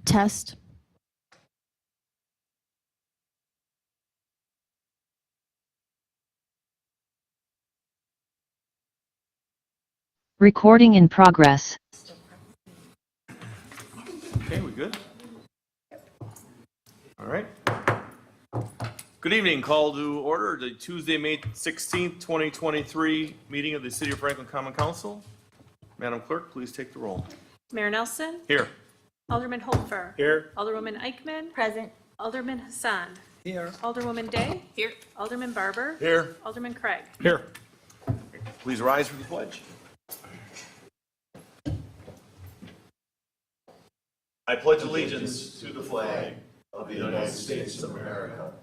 Test. Recording in progress. Okay, we good? All right. Good evening. Call to order the Tuesday, May 16th, 2023 meeting of the City of Franklin Common Council. Madam Clerk, please take the roll. Mayor Nelson. Here. Alderman Holfer. Here. Alderwoman Eichman. Present. Alderman Hassan. Here. Alderwoman Day. Here. Alderman Barber. Here. Alderman Craig. Here. Please rise for the pledge. I pledge allegiance to the flag of the United States of America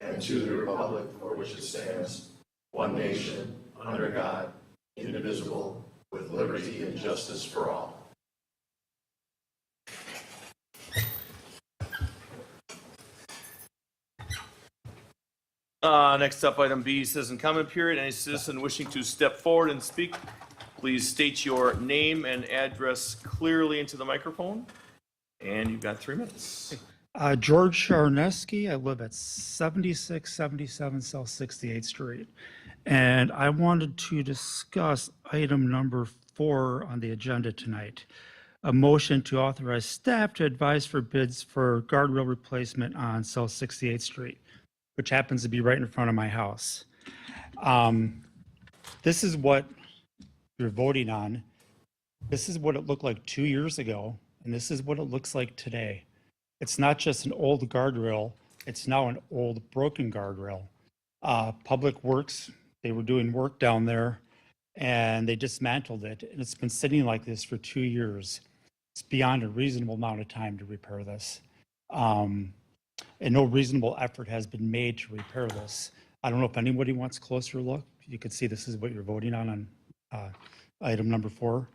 and to the republic for which it stands, one nation, under God, indivisible, with liberty and justice for all. Next up, item B, citizen comment period. Any citizen wishing to step forward and speak, please state your name and address clearly into the microphone. And you've got 3 minutes. George Charneski. I live at 7677 South 68th Street. And I wanted to discuss item number 4 on the agenda tonight. A motion to authorize staff to advise for bids for guardrail replacement on South 68th Street, which happens to be right in front of my house. This is what you're voting on. This is what it looked like 2 years ago, and this is what it looks like today. It's not just an old guardrail, it's now an old broken guardrail. Public Works, they were doing work down there and they dismantled it, and it's been sitting like this for 2 years. It's beyond a reasonable amount of time to repair this. And no reasonable effort has been made to repair this. I don't know if anybody wants a closer look. You can see this is what you're voting on item number 4.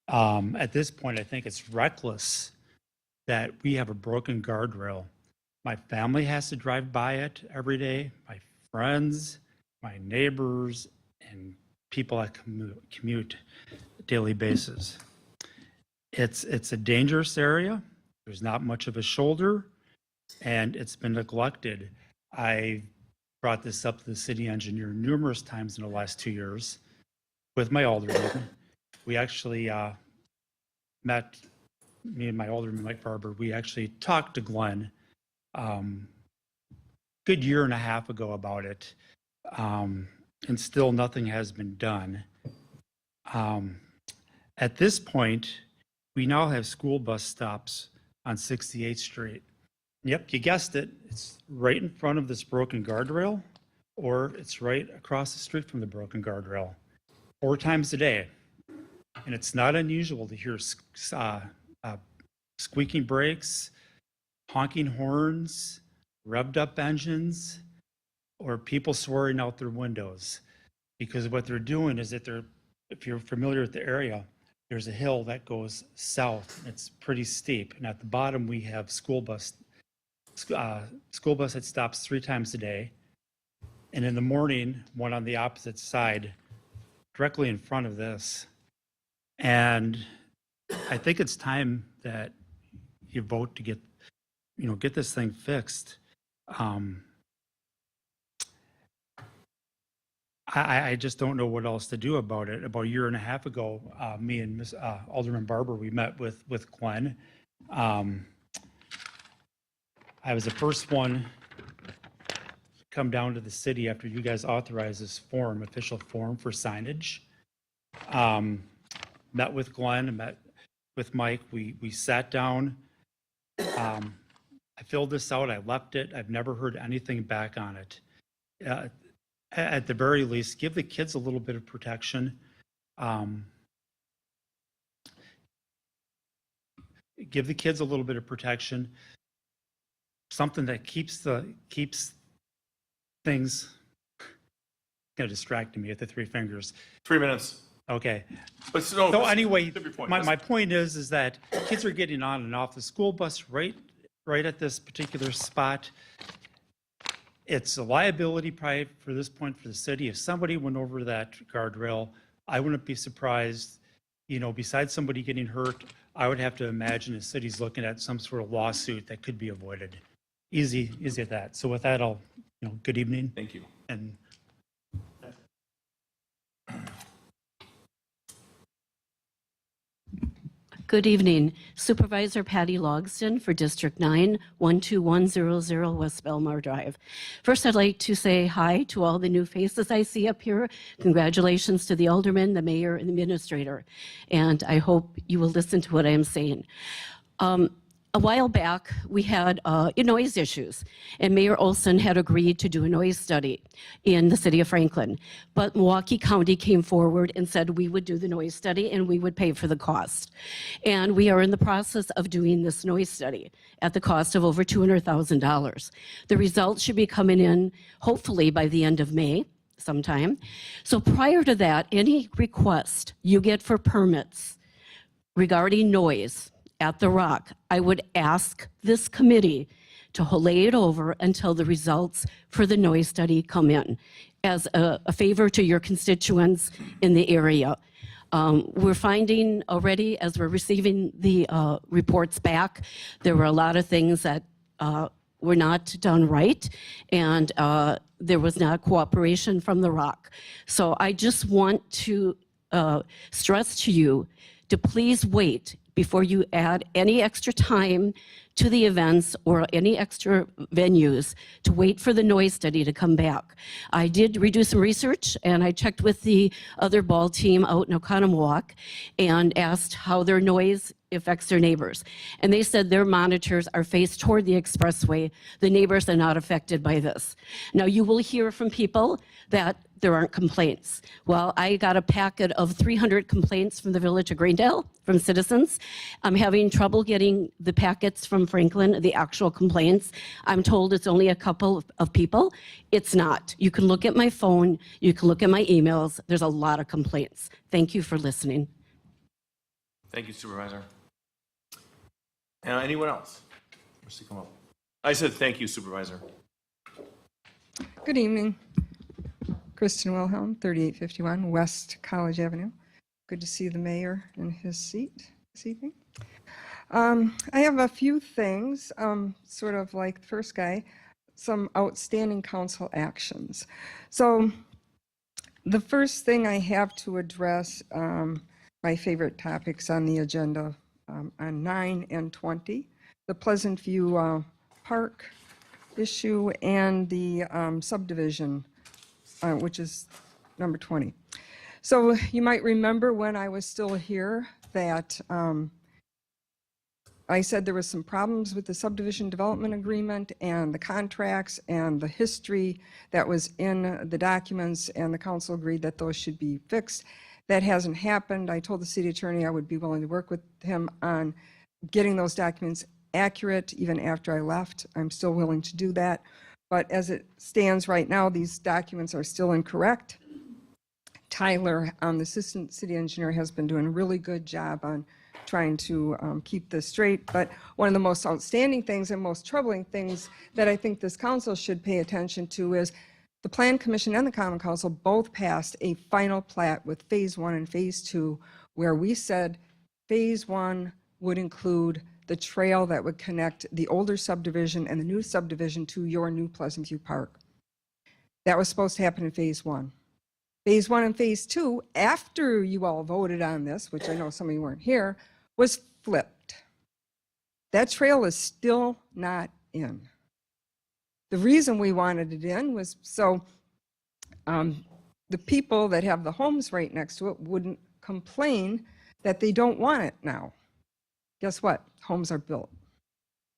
At this point, I think it's reckless that we have a broken guardrail. My family has to drive by it every day, my friends, my neighbors, and people that commute daily basis. It's a dangerous area. There's not much of a shoulder, and it's been neglected. I brought this up to the city engineer numerous times in the last 2 years with my alderman. We actually met, me and my alderman, Mike Barber, we actually talked to Glenn good year and a half ago about it, and still nothing has been done. At this point, we now have school bus stops on 68th Street. Yep, you guessed it. It's right in front of this broken guardrail, or it's right across the street from the broken guardrail, 4 times a day. And it's not unusual to hear squeaking brakes, honking horns, revved up engines, or people swearing out their windows. Because what they're doing is that if you're familiar with the area, there's a hill that goes south. It's pretty steep. And at the bottom, we have school bus that stops 3 times a day. And in the morning, one on the opposite side, directly in front of this. And I think it's time that you vote to get this thing fixed. I just don't know what else to do about it. About a year and a half ago, me and Alderman Barber, we met with Glenn. I was the first one to come down to the city after you guys authorized this official form for signage. Met with Glenn, met with Mike. We sat down. I filled this out. I left it. I've never heard anything back on it. At the very least, give the kids a little bit of protection. Give the kids a little bit of protection. Something that keeps things. Kind of distracting me at the 3 fingers. 3 minutes. Okay. But So anyway, point. my point is that kids are getting on and off the school bus right at this particular spot. It's a liability probably for this point for the city. If somebody went over that guardrail, I wouldn't be surprised, besides somebody getting hurt, I would have to imagine the city's looking at some sort of lawsuit that could be avoided. Easy at that. So with that, I'll, good evening. Thank you. And Good evening. Supervisor Patty Logston for District 9, 12100 West Belmar Drive. First, I'd like to say hi to all the new faces I see up here. Congratulations to the alderman, the mayor, and the administrator. And I hope you will listen to what I am saying. A while back, we had noise issues, and Mayor Olson had agreed to do a noise study in the city of Franklin. But Milwaukee County came forward and said we would do the noise study and we would pay for the cost. And we are in the process of doing this noise study at the cost of over $200,000. The results should be coming in hopefully by the end of May sometime. So prior to that, any request you get for permits regarding noise at the Rock, I would ask this committee to lay it over until the results for the noise study come in as a favor to your constituents in the area. We're finding already, as we're receiving the reports back, there were a lot of things that were not done right, and there was not cooperation from the Rock. So I just want to stress to you to please wait before you add any extra time to the events or any extra venues, to wait for the noise study to come back. I did redo some research, and I checked with the other ball team out in Oconomowoc and asked how their noise affects their neighbors. And they said their monitors are faced toward the expressway. The neighbors are not affected by this. Now, you will hear from people that there aren't complaints. Well, I got a packet of 300 complaints from the Village of Greendale, from citizens. I'm having trouble getting the packets from Franklin, the actual complaints. I'm told it's only a couple of people. It's not. You can look at my phone, you can look at my emails. There's a lot of complaints. Thank you for listening. Thank you, Supervisor. Anyone else? Wants to come up? I said thank you, Supervisor. Good evening. Kristen Wilhelm, 3851 West College Avenue. Good to see the mayor in his seat this evening. I have a few things, sort of like the first guy, some outstanding council actions. So the first thing I have to address, my favorite topics on the agenda on 9 and 20, the Pleasant View Park issue and the subdivision, which is number 20. So you might remember when I was still here that I said there was some problems with the subdivision development agreement and the contracts and the history that was in the documents, and the council agreed that those should be fixed. That hasn't happened. I told the city attorney I would be willing to work with him on getting those documents accurate even after I left. I'm still willing to do that. But as it stands right now, these documents are still incorrect. Tyler, the assistant city engineer, has been doing a really good job on trying to keep this straight. But one of the most outstanding things and most troubling things that I think this council should pay attention to is the Plan Commission and the Common Council both passed a final plat with Phase 1 and Phase 2, where we said Phase 1 would include the trail that would connect the older subdivision and the new subdivision to your new Pleasant View Park. That was supposed to happen in Phase 1. Phase 1 and Phase 2, after you all voted on this, which I know some of you weren't here, was flipped. That trail is still not in. The reason we wanted it in was so the people that have the homes right next to it wouldn't complain that they don't want it now. Guess what? Homes are built.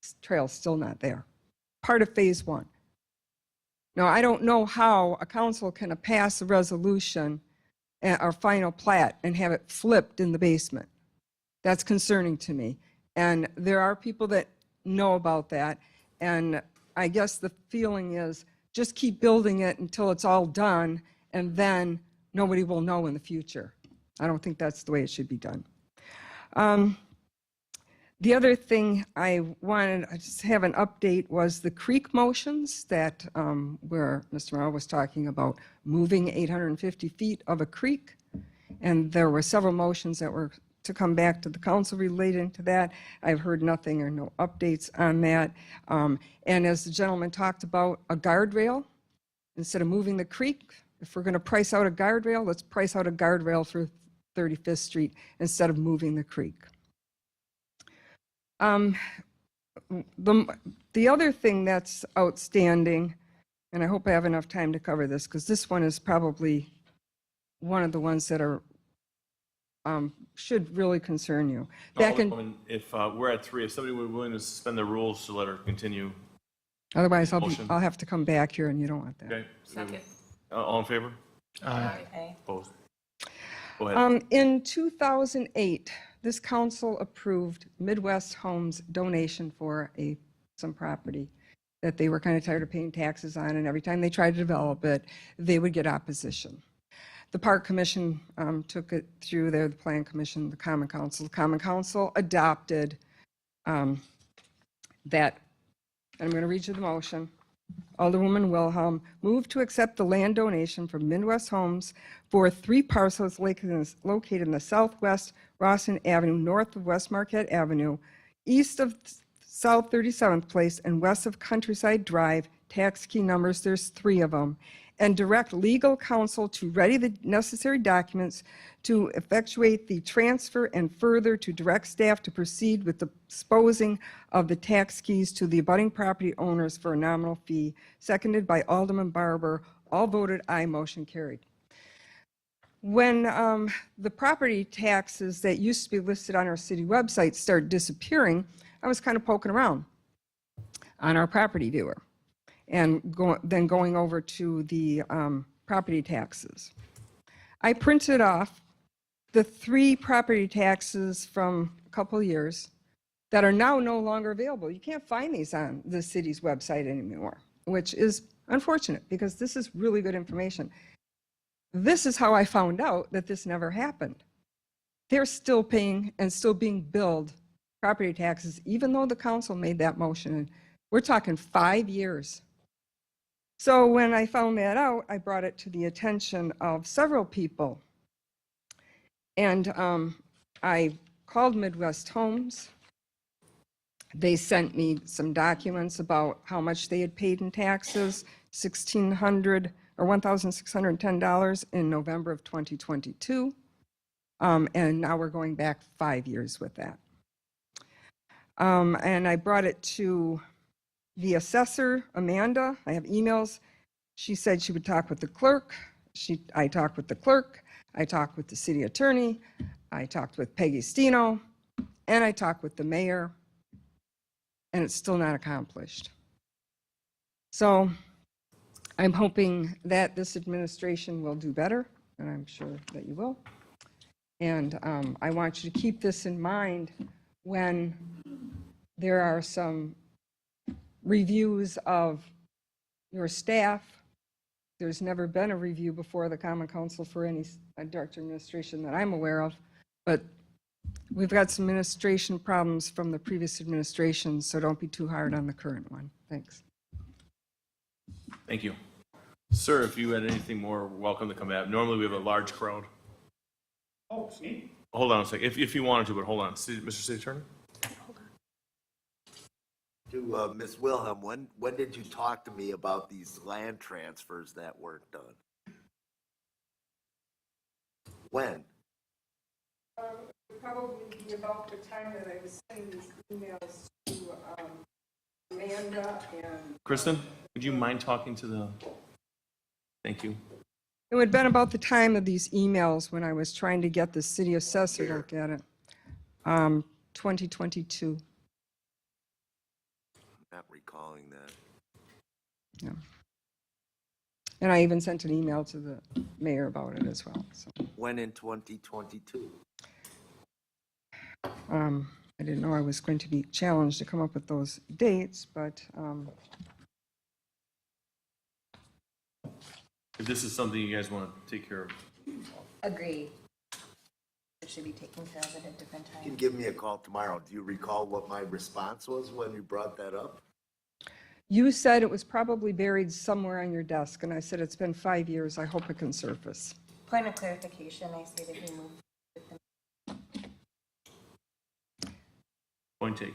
This trail's still not there. Part of Phase 1. Now, I don't know how a council can pass a resolution or final plat and have it flipped in the basement. That's concerning to me. And there are people that know about that. And I guess the feeling is just keep building it until it's all done, and then nobody will know in the future. I don't think that's the way it should be done. The other thing I wanted to just have an update was the creek motions that where Mr. Morrow was talking about moving 850 feet of a creek. And there were several motions that were to come back to the council relating to that. I've heard nothing or no updates on that. And as the gentleman talked about, a guardrail, instead of moving the creek, if we're going to price out a guardrail, let's price out a guardrail for 35th Street instead of moving the creek. The other thing that's outstanding, and I hope I have enough time to cover this, because this one is probably one of the ones that are should really concern you. Back in, Alderwoman, if we're at 3, if somebody would be willing to suspend the rules to let her continue, otherwise Motion. I'll have to come back here, and you don't want that. okay? Second. All in favor? Aye. Opposed? Go ahead. In 2008, this council approved Midwest Homes donation for some property that they were kind of tired of paying taxes on, and every time they tried to develop it, they would get opposition. The Park Commission took it through there, the Plan Commission, the Common Council. The Common Council adopted that, and I'm going to read you the motion. Alderwoman Wilhelm moved to accept the land donation from Midwest Homes for 3 parcels located in the southwest Rawson Avenue, north of West Marquette Avenue, east of South 37th Place, and west of Countryside Drive, tax key numbers, there's 3 of them, and direct legal counsel to ready the necessary documents to effectuate the transfer, and further to direct staff to proceed with the disposing of the tax keys to the abutting property owners for a nominal fee, seconded by Alderman Barber. All voted aye, motion carried. When the property taxes that used to be listed on our city website started disappearing, I was kind of poking around on our property viewer and then going over to the property taxes. I printed off the 3 property taxes from a couple of years that are now no longer available. You can't find these on the city's website anymore, which is unfortunate because this is really good information. This is how I found out that this never happened. They're still paying and still being billed property taxes, even though the council made that motion. And we're talking 5 years. So when I found that out, I brought it to the attention of several people. And I called Midwest Homes. They sent me some documents about how much they had paid in taxes, $1,600 or $1,610 in November of 2022. And now we're going back 5 years with that. And I brought it to the assessor, Amanda. I have emails. She said she would talk with the clerk. I talked with the clerk. I talked with the city attorney. I talked with Peggy Stino. And I talked with the mayor. And it's still not accomplished. So I'm hoping that this administration will do better, and I'm sure that you will. And I want you to keep this in mind when there are some reviews of your staff. There's never been a review before the Common Council for any director administration that I'm aware of, but we've got some administration problems from the previous administration, so don't be too hard on the current one. Thanks. Thank you. Sir, if you had anything more, welcome to come back. Normally, we have a large crowd. Oh, it's me? Hold on a second, if you wanted to, but hold on. Mr. City Attorney? To Ms. Wilhelm, when did you talk to me about these land transfers that weren't done? When? Probably be about the time that I was sending these emails to Amanda and... Kristen, would you mind talking to the, thank you. It would have been about the time of these emails when I was trying to get the city assessor to look at it. 2022. Not recalling that. Yeah. And I even sent an email to the mayor about it as well. So, When in 2022? I didn't know I was going to be challenged to come up with those dates, but If this is something you guys want to take care of. Agree. It should be taken care of at a different You can time. give me a call tomorrow. Do you recall what my response was when you brought that up? you said it was probably buried somewhere on your desk, and I said it's been 5 years. I hope it can surface. Point of clarification, I say that we move with Point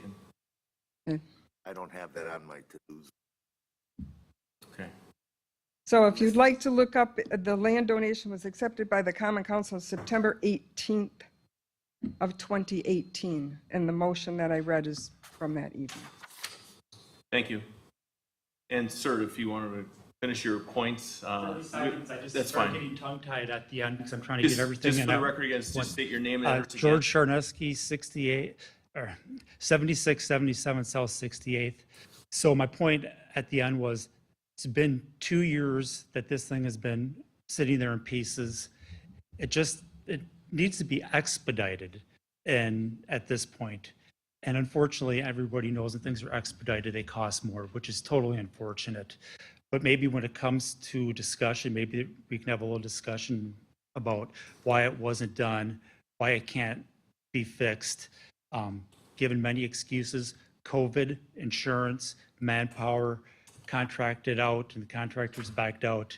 taken. I don't have that on my to-dos. Okay. So if you'd like to look up, the land donation was accepted by the Common Council September 18th of 2018, and the motion that I read is from that evening. Thank you. And sir, if you wanted to finish your points, that's fine. getting tongue-tied at the end because I'm trying to get Just everything for in. the record again, just state your name and address again. George Charneski, 68, or 7677 South 68th. So my point at the end was, it's been 2 years that this thing has been sitting there in pieces. It needs to be expedited at this point. And unfortunately, everybody knows that things are expedited, they cost more, which is totally unfortunate. But maybe when it comes to discussion, maybe we can have a little discussion about why it wasn't done, why it can't be fixed. Given many excuses, COVID, insurance, manpower, contracted out, and the contractors backed out.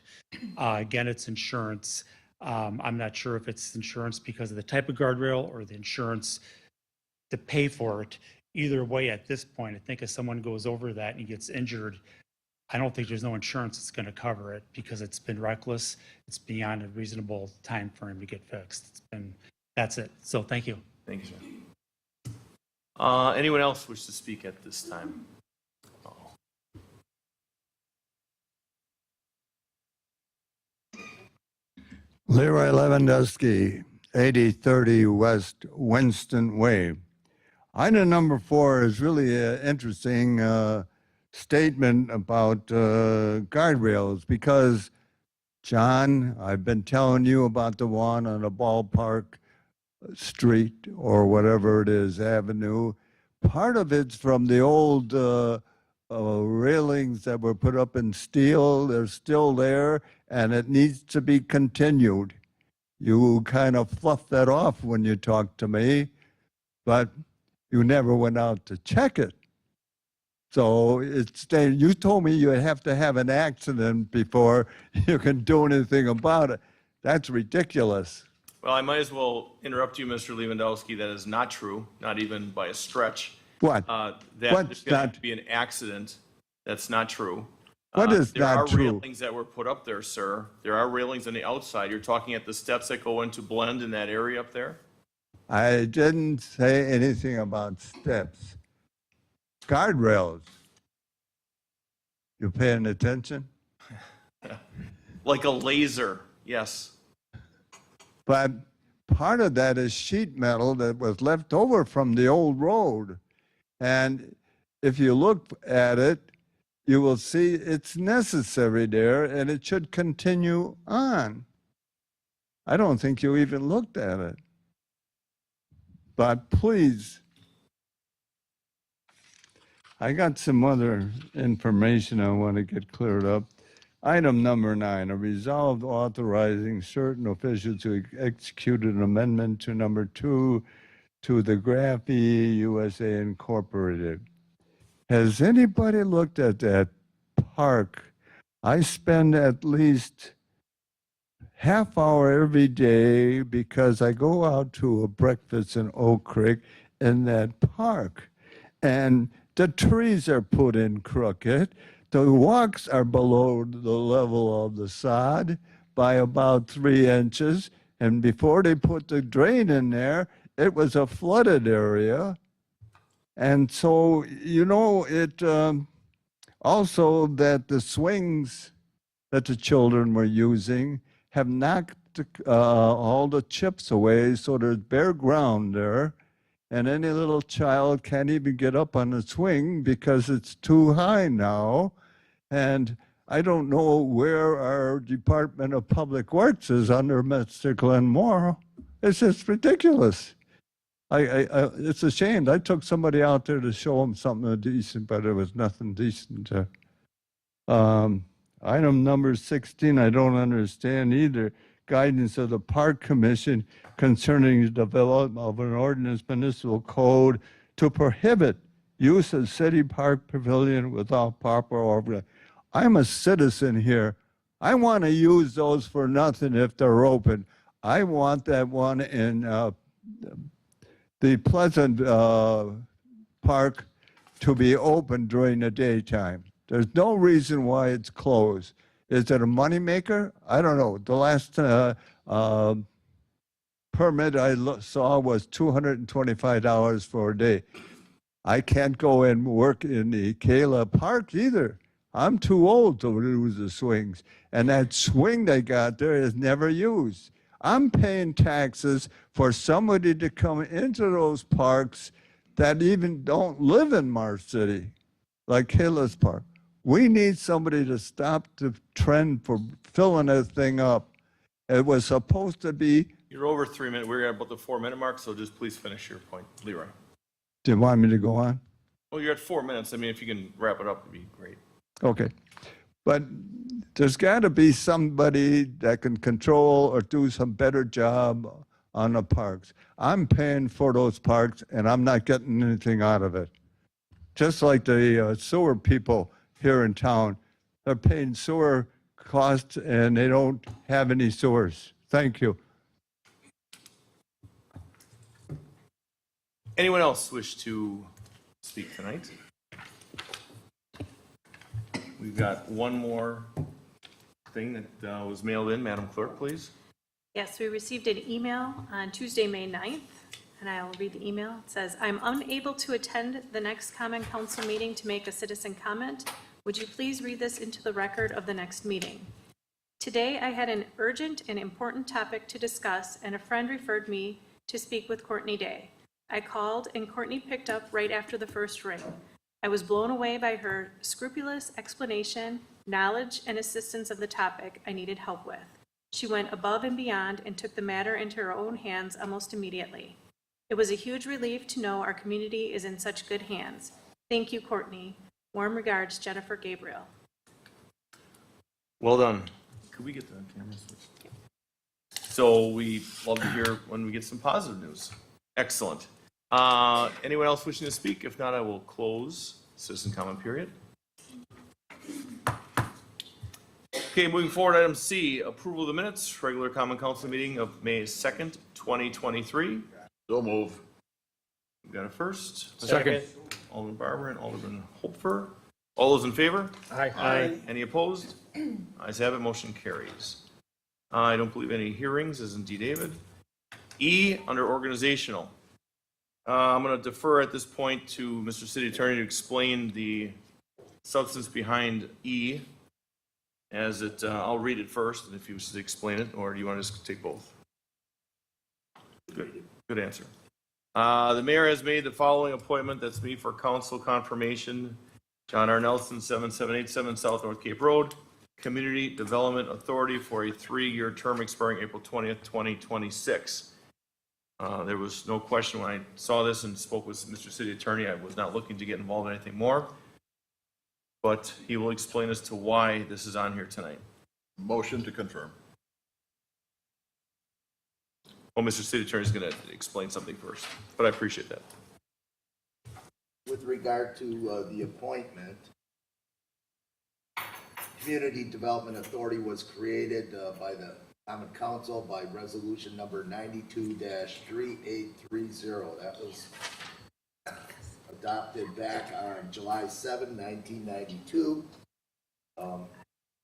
Again, it's insurance. I'm not sure if it's insurance because of the type of guardrail or the insurance to pay for it. Either way, at this point, I think if someone goes over that and gets injured, I don't think there's no insurance that's going to cover it because it's been reckless. It's beyond a reasonable time frame to get fixed. That's it. So thank you. Thank you, sir. Anyone else wish to speak at this time? Leroy Lewandowski, 8030 West Winston Way. Item number 4 is really an interesting statement about guardrails because, John, I've been telling you about the one on the Ballpark Street or whatever it is, Avenue. Part of it's from the old railings that were put up in steel. They're still there, and it needs to be continued. You kind of fluffed that off when you talked to me, but you never went out to check it. So you told me you have to have an accident before you can do anything about it. That's ridiculous. Well, I might as well interrupt you, Mr. Lewandowski. That is not true, not even by a stretch. What? That What's there's going not- to be an accident. That's not true. What is There are not true? railings that were put up there, sir. There are railings on the outside. You're talking at the steps that go into Blend in that area up there? I didn't say anything about steps. Guardrails. You paying attention? Like a laser, yes. But part of that is sheet metal that was left over from the old road. And if you look at it, you will see it's necessary there and it should continue on. I don't think you even looked at it. But please, I got some other information I want to get cleared up. Item number 9, a resolved authorizing certain officials to execute an amendment to number 2 to the Graffy USA Incorporated. Has anybody looked at that park? I spend at least half hour every day because I go out to a breakfast in Oak Creek in that park. And the trees are put in crooked. The walks are below the level of the sod by about 3 inches. And before they put the drain in there, it was a flooded area. And so, you know, it also that the swings that the children were using have knocked all the chips away, so there's bare ground there. And any little child can't even get up on the swing because it's too high now. And I don't know where our Department of Public Works is under Mr. Glenn Moore. It's just ridiculous. It's a shame. I took somebody out there to show him something decent, but there was nothing decent there. Item number 16, I don't understand either. Guidance of the Park Commission concerning the development of an ordinance municipal code to prohibit use of city park pavilion without proper organization. I'm a citizen here. I want to use those for nothing if they're open. I want that one in the Pleasant Park to be open during the daytime. There's no reason why it's closed. Is it a moneymaker? I don't know. The last permit I saw was $225 for a day. I can't go and work in the Kayla Park either. I'm too old to use the swings. And that swing they got there is never used. I'm paying taxes for somebody to come into those parks that even don't live in Mars City, like Kayla's Park. We need somebody to stop the trend for filling that thing up. It was supposed to be. You're over 3 minutes. We're at about the 4-minute mark, so just please finish your point. Leroy. Do you want me to go on? Well, you're at 4 minutes. I mean, if you can wrap it up, it'd be great. Okay. But there's got to be somebody that can control or do some better job on the parks. I'm paying for those parks and I'm not getting anything out of it. Just like the sewer people here in town, they're paying sewer costs and they don't have any sewers. Thank you. Anyone else wish to speak tonight? We've got one more thing that was mailed in. Madam Clerk, please. Yes, we received an email on Tuesday, May 9th, and I will read the email. It says, "I'm unable to attend the next Common Council meeting to make a citizen comment. Would you please read this into the record of the next meeting? Today, I had an urgent and important topic to discuss, and a friend referred me to speak with Courtney Day. I called, and Courtney picked up right after the first ring. I was blown away by her scrupulous explanation, knowledge, and assistance of the topic I needed help with. She went above and beyond and took the matter into her own hands almost immediately. It was a huge relief to know our community is in such good hands. Thank you, Courtney. Warm regards, Jennifer Gabriel." Well done. Could we get the camera switched? So we love to hear when we get some positive news. Excellent. Anyone else wishing to speak? If not, I will close citizen comment period. Okay, moving forward, item C, approval of the minutes, regular common council meeting of May 2nd, 2023. So move. We got a first. Second. Alderman Barber and Alderman Hopfer. All those in favor? Aye. Any opposed? Ayes have it, motion carries. I don't believe any hearings, as in D. David. E, under organizational. I'm going to defer at this point to Mr. City Attorney to explain the substance behind E, as it, I'll read it first, and if you wish to explain it, or do you want to just take both? Good answer. The mayor has made the following appointment. That's me for council confirmation. John R. Nelson, 7787 South North Cape Road, Community Development Authority for a 3-year term expiring April 20th, 2026. There was no question when I saw this and spoke with Mr. City Attorney, I was not looking to get involved in anything more, but he will explain as to why this is on here tonight. Motion to confirm. Well, Mr. City Attorney is going to explain something first, but I appreciate that. With regard to the appointment, Community Development Authority was created by the Common Council by resolution number 92-3830. That was adopted back on July 7, 1992.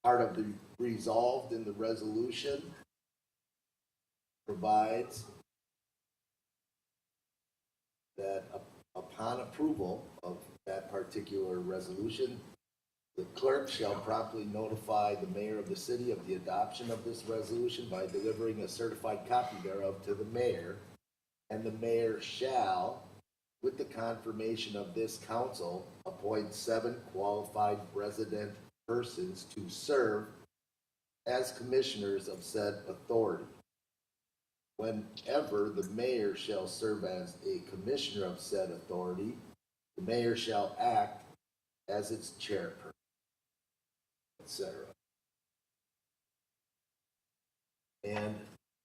Part of the resolved in the resolution provides that upon approval of that particular resolution, the clerk shall promptly notify the mayor of the city of the adoption of this resolution by delivering a certified copy thereof to the mayor, and the mayor shall, with the confirmation of this council, appoint 7 qualified resident persons to serve as commissioners of said authority. Whenever the mayor shall serve as a commissioner of said authority, the mayor shall act as its chairperson, etc. And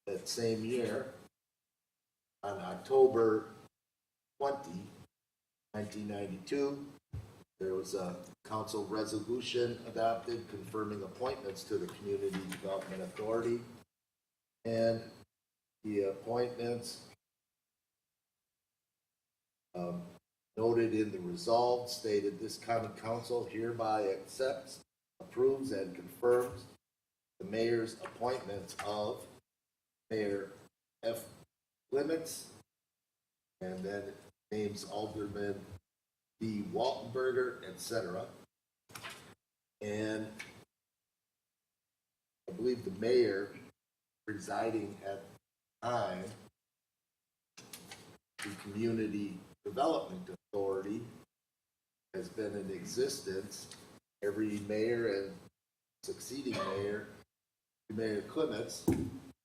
that same year, on October 20, 1992, there was a council resolution adopted confirming appointments to the Community Development Authority. And the appointments noted in the resolve stated this common council hereby accepts, approves, and confirms the mayor's appointments of Mayor F. Clements, and then names Alderman B. Waltenberger, etc. And I believe the mayor presiding at the time, the Community Development Authority has been in existence. Every mayor and succeeding mayor, Mayor Clements,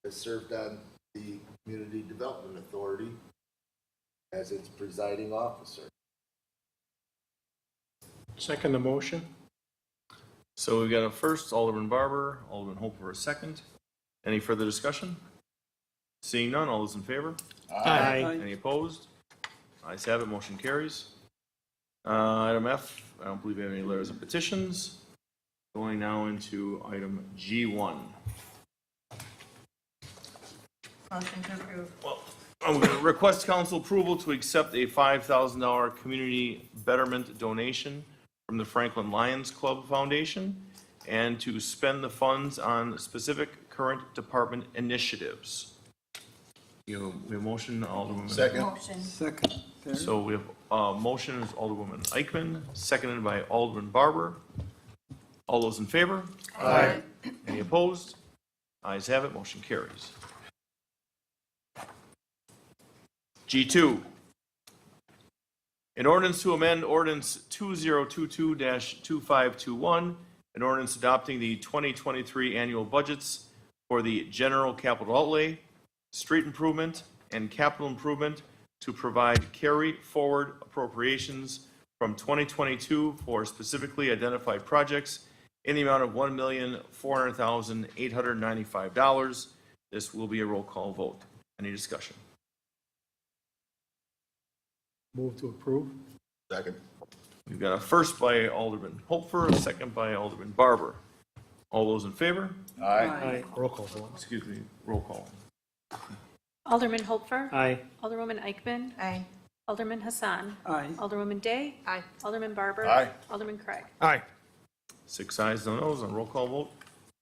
has served on the Community Development Authority as its presiding officer. Second the motion. So we've got a first, Alderman Barber, Alderman Hope for a second. Any further discussion? Seeing none, all those in favor? Aye. Any opposed? Ayes have it, motion carries. Item F, I don't believe we have any letters of petitions. Going now into item G1. Motion to approve. Well, I'm going to request council approval to accept a $5,000 community betterment donation from the Franklin Lions Club Foundation and to spend the funds on specific current department initiatives. We have a motion, Alderwoman. Second. Motion. Second. So we have a motion is Alderwoman Eichman, seconded by Alderman Barber. All those in favor? Aye. Any opposed? Ayes have it, motion carries. G2, an ordinance to amend ordinance 2022-2521, an ordinance adopting the 2023 annual budgets for the general capital outlay, street improvement, and capital improvement to provide carry forward appropriations from 2022 for specifically identified projects in the amount of $1,400,895. This will be a roll call vote. Any discussion? Move to approve. Second. We've got a first by Alderman Hopfer, a second by Alderman Barber. All those in favor? Aye. Roll call vote. Excuse me, roll call. Alderman Holfer. Aye. Alderwoman Eichman. Aye. Alderman Hassan. Aye. Alderwoman Day. Aye. Alderman Barber. Aye. Alderman Craig. Aye. 6 ayes, no noes, on roll call vote.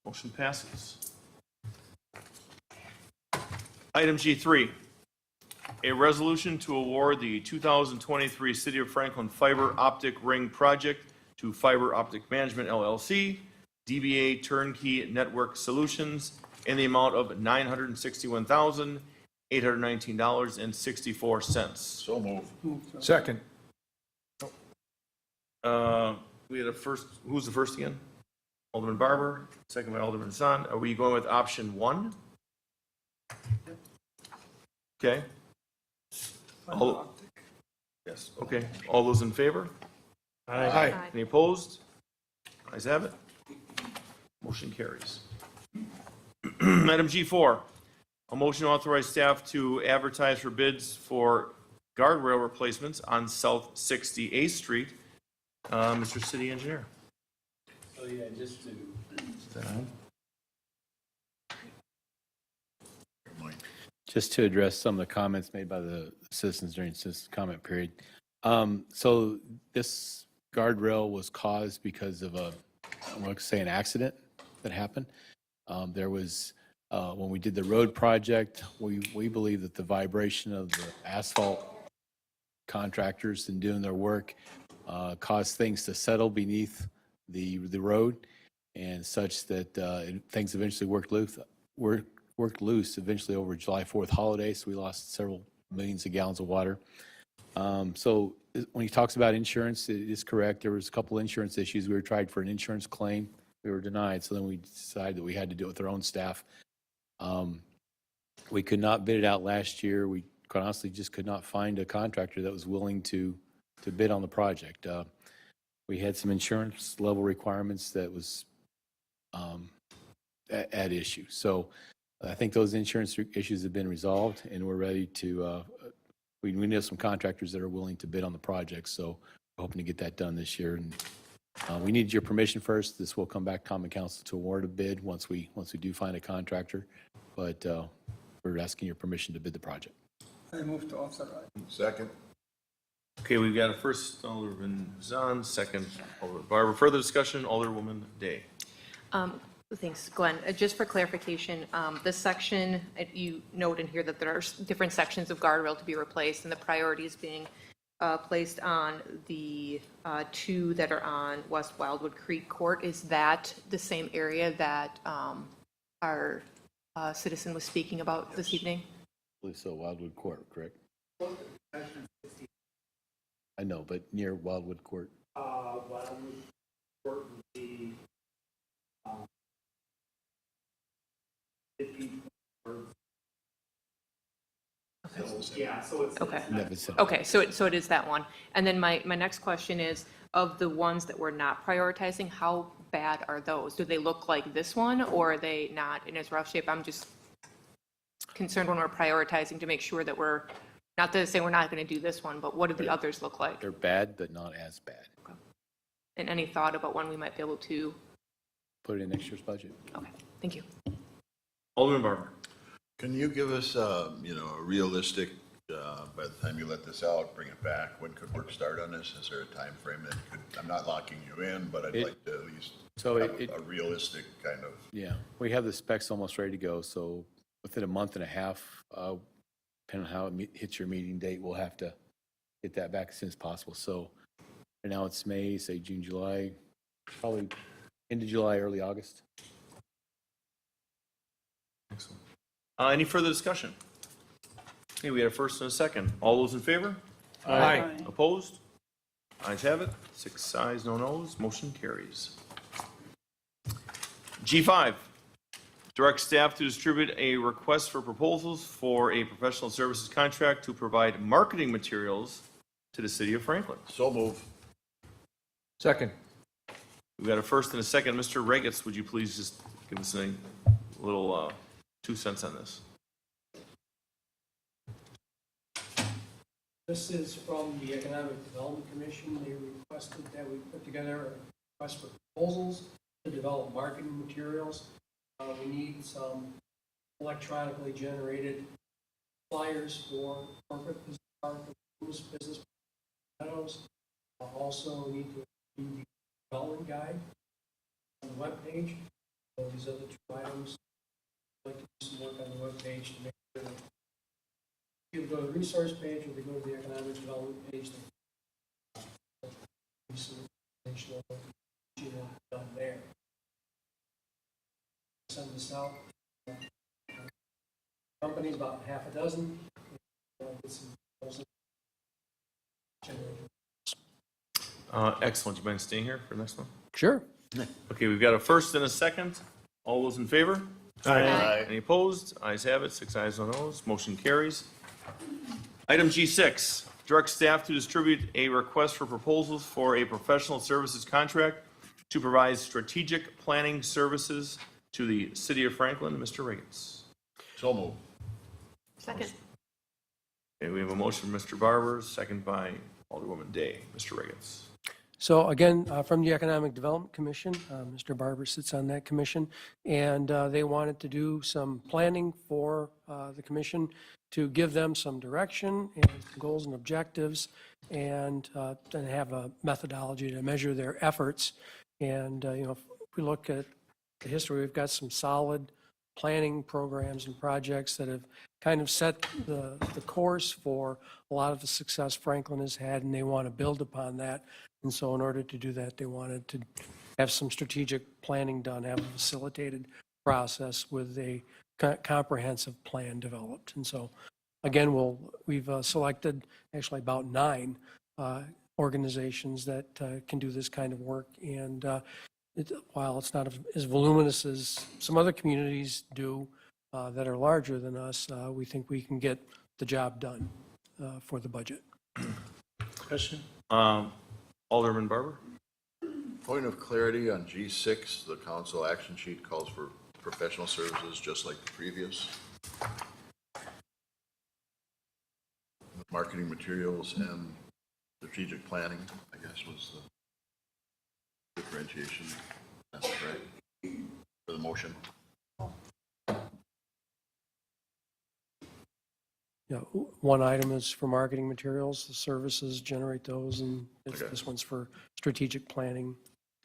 Motion passes. Item G3, a resolution to award the 2023 City of Franklin Fiber Optic Ring Project to Fiber Optic Management LLC, DBA Turnkey Network Solutions, in the amount of $961,819.64. So move. Second. We had a first, who's the first again? Alderman Barber, second by Alderman Hassan. Are we going with option 1? Okay. Yes, okay. All those in favor? Aye. Any opposed? Ayes have it. Motion carries. Item G4, a motion to authorize staff to advertise for bids for guardrail replacements on South 68th Street. Mr. City Engineer. Oh, yeah, just to, Is that on? just to address some of the comments made by the citizens during this comment period. So this guardrail was caused because of I want to say an accident that happened. There was, when we did the road project, we believe that the vibration of the asphalt contractors in doing their work caused things to settle beneath the road, and such that things eventually worked loose eventually over July 4th holiday, so we lost several millions of gallons of water. So when he talks about insurance, it is correct. There was a couple insurance issues. We were tried for an insurance claim. We were denied, so then we decided that we had to do it with our own staff. We could not bid it out last year. We quite honestly just could not find a contractor that was willing to bid on the project. We had some insurance level requirements that was at issue. So I think those insurance issues have been resolved, and we're ready to, we know some contractors that are willing to bid on the project, so we're hoping to get that done this year. And we need your permission first. This will come back to Common Council to award a bid once we do find a contractor, but we're asking your permission to bid the project. I move to authorize. Second. Okay, we've got a first, Alderman Zahn, second, Alderman Barber. Further discussion, Alderwoman Day. Thanks, Glenn. Just for clarification, this section, you note in here that there are different sections of guardrail to be replaced, and the priorities being placed on the two that are on West Wildwood Creek Court. Is that the same area that our citizen was speaking about this evening? I believe so, Wildwood Court, correct? I know, but near Wildwood Court. Wildwood Court would be, 50. Yeah, so it's. Okay. Never said. Okay, so it is that one. And then my next question is, of the ones that we're not prioritizing, how bad are those? Do they look like this one, or are they not in as rough shape? I'm just concerned when we're prioritizing to make sure that we're, not to say we're not going to do this one, but what do the others look like? They're bad, but not as bad. And any thought about when we might be able to? Put it in next year's budget. Okay, thank you. Alderman Barber. Can you give us, a realistic, by the time you let this out, bring it back, when could work start on this? Is there a time frame that could, I'm not locking you in, but I'd like to at least So have it- a realistic kind of. Yeah, we have the specs almost ready to go, so within a month and a half, depending on how it hits your meeting date, we'll have to get that back as soon as possible. So right now it's May, say June, July, probably end of July, early August. Excellent. Any further discussion? Okay, we had a first and a second. All those in favor? Aye. Opposed? Ayes have it. 6 ayes, no noes. Motion carries. G5, direct staff to distribute a request for proposals for a professional services contract to provide marketing materials to the city of Franklin. So move. Second. We've got a first and a second. Mr. Regitz, would you please just give us a little 2 cents on this? This is from the Economic Development Commission. They requested that we put together a request for proposals to develop marketing materials. We need some electronically generated flyers for corporate business partners, business meadows. Also need to include the development guide on the webpage. So these are the 2 items. I'd like to do some work on the webpage to make sure that you go to the resource page or they go to the economic development page. Some information on what you know done there. Send this out. Companies, about half a dozen. Get some proposals generated. Excellent. You mind staying here for the next one? Sure. Okay, we've got a first and a second. All those in favor? Aye. Any opposed? Ayes have it. 6 ayes, no noes. Motion carries. Item G6, direct staff to distribute a request for proposals for a professional services contract to provide strategic planning services to the city of Franklin. Mr. Riggins. So move. Second. Okay, we have a motion from Mr. Barber, second by Alderwoman Day. Mr. Riggins. So again, from the Economic Development Commission, Mr. Barber sits on that commission, and they wanted to do some planning for the commission to give them some direction and goals and objectives, and then have a methodology to measure their efforts. And, if we look at the history, we've got some solid planning programs and projects that have kind of set the course for a lot of the success Franklin has had, and they want to build upon that. And so in order to do that, they wanted to have some strategic planning done, have a facilitated process with a comprehensive plan developed. And so, again, we've selected actually about 9 organizations that can do this kind of work. And while it's not as voluminous as some other communities do that are larger than us, we think we can get the job done for the budget. Question? Alderman Barber. Point of clarity on G6, the council action sheet calls for professional services just like the previous. Marketing materials and strategic planning, I guess, was the differentiation. That's right. For the motion. one item is for marketing materials, the services generate those, and this one's for strategic planning.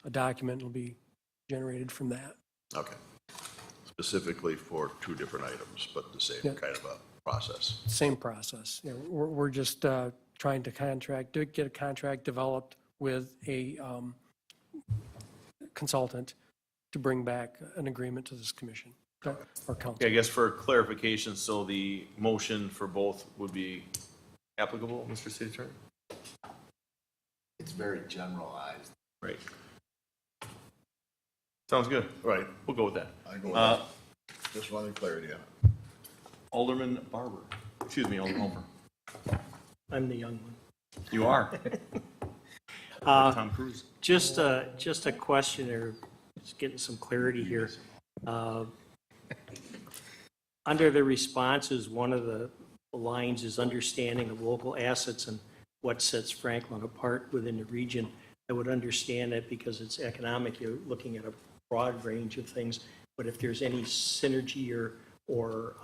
A document will be generated from that. Okay. Specifically for two different items, but the same Yeah. kind of a process. Same process. We're just trying to get a contract developed with a consultant to bring back an agreement to this commission or council. Okay, I guess for clarification, so the motion for both would be applicable, Mr. City Attorney? It's very generalized. Right. Sounds good. Right. We'll go with that. I go with that. Just wanted clarity on it. Alderman Barber, excuse me, Alderman Hofer. I'm the young one. You are. Tom Cruise. Just a question or just getting some clarity here. Under the responses, one of the lines is understanding of local assets and what sets Franklin apart within the region. I would understand that because it's economic, you're looking at a broad range of things, but if there's any synergy or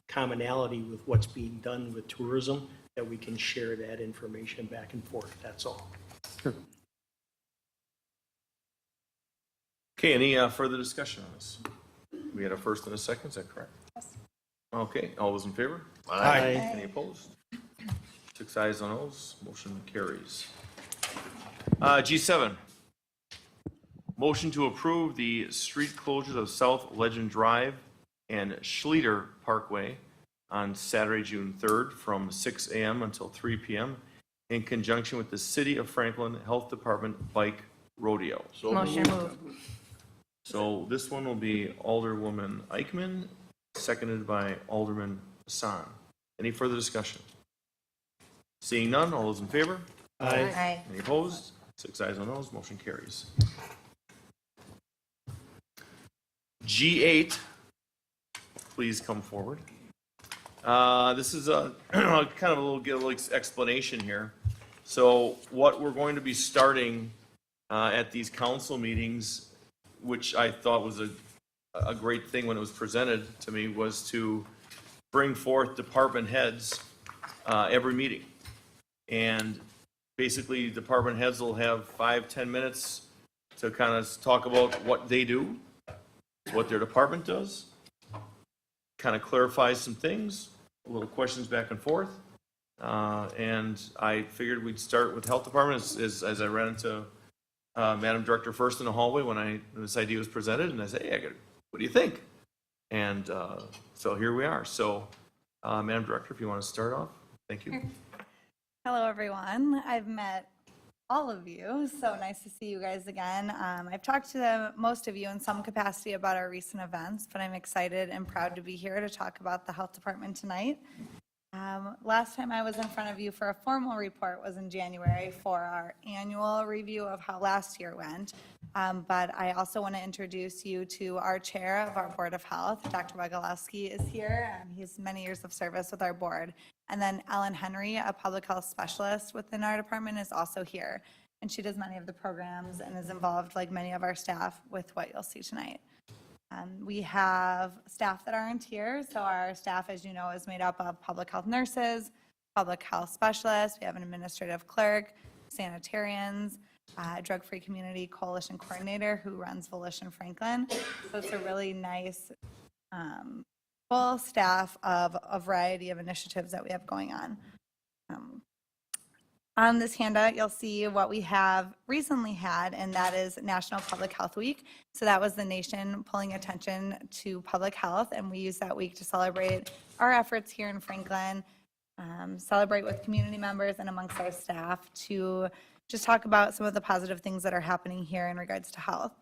commonality with what's being done with tourism, that we can share that information back and forth, that's all. Okay, any further discussion on this? We had a first and a second, is that correct? Yes. Okay, all those in favor? Aye. Any opposed? 6 ayes on those, motion carries. G7, motion to approve the street closures of South Legend Drive and Schleter Parkway on Saturday, June 3rd from 6 a.m. until 3 p.m. in conjunction with the City of Franklin Health Department Bike Rodeo. So Motion moved. moved. So this one will be Alderwoman Eichman, seconded by Alderman Hassan. Any further discussion? Seeing none, all those in favor? Aye. Any opposed? 6 ayes on those, motion carries. G8, please come forward. This is a kind of a little explanation here. So what we're going to be starting at these council meetings, which I thought was a great thing when it was presented to me, was to bring forth department heads every meeting. And basically, department heads will have 5-10 minutes to kind of talk about what they do, what their department does, kind of clarify some things, a little questions back and forth. And I figured we'd start with health department as I ran into Madam Director first in the hallway when this idea was presented, and I said, hey, what do you think? And so here we are. So, Madam Director, if you want to start off, thank you. Hello, everyone. I've met all of you, so nice to see you guys again. I've talked to most of you in some capacity about our recent events, but I'm excited and proud to be here to talk about the health department tonight. Last time I was in front of you for a formal report was in January for our annual review of how last year went. But I also want to introduce you to our chair of our Board of Health. Dr. Bogalowski is here, and he has many years of service with our board. And then Ellen Henry, a public health specialist within our department, is also here. And she does many of the programs and is involved, like many of our staff, with what you'll see tonight. We have staff that aren't here. So our staff, as you know, is made up of public health nurses, public health specialists. We have an administrative clerk, sanitarians, drug-free community coalition coordinator who runs Volition Franklin. So it's a really nice full staff of a variety of initiatives that we have going on. On this handout, you'll see what we have recently had, and that is National Public Health Week. So that was the nation pulling attention to public health, and we used that week to celebrate our efforts here in Franklin, celebrate with community members and amongst our staff to just talk about some of the positive things that are happening here in regards to health.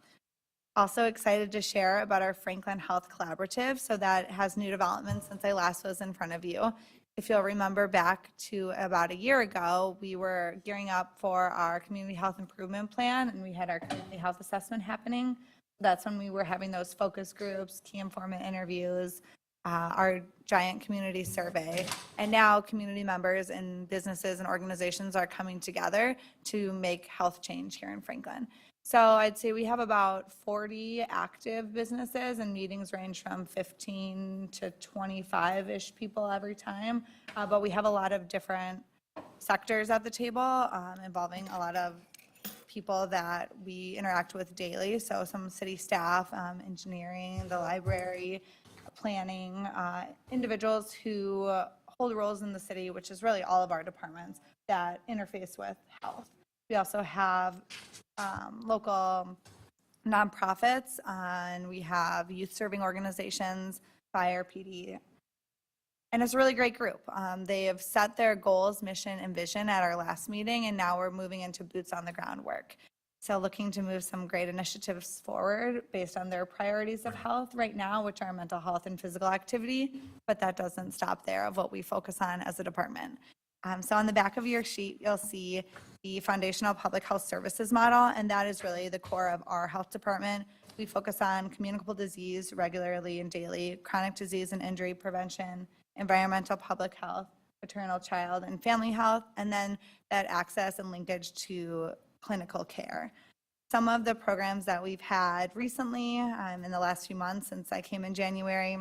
Also excited to share about our Franklin Health Collaborative. So that has new developments since I last was in front of you. If you'll remember back to about a year ago, we were gearing up for our community health improvement plan, and we had our community health assessment happening. That's when we were having those focus groups, key informant interviews, our giant community survey. And now community members and businesses and organizations are coming together to make health change here in Franklin. So I'd say we have about 40 active businesses, and meetings range from 15 to 25-ish people every time. But we have a lot of different sectors at the table, involving a lot of people that we interact with daily. So some city staff, engineering, the library, planning, individuals who hold roles in the city, which is really all of our departments that interface with health. We also have local nonprofits, and we have youth serving organizations, fire, PD. And it's a really great group. They have set their goals, mission, and vision at our last meeting, and now we're moving into boots on the ground work. So looking to move some great initiatives forward based on their priorities of health right now, which are mental health and physical activity, but that doesn't stop there of what we focus on as a department. So on the back of your sheet, you'll see the foundational public health services model, and that is really the core of our health department. We focus on communicable disease regularly and daily, chronic disease and injury prevention, environmental public health, maternal, child, and family health, and then that access and linkage to clinical care. Some of the programs that we've had recently in the last few months since I came in January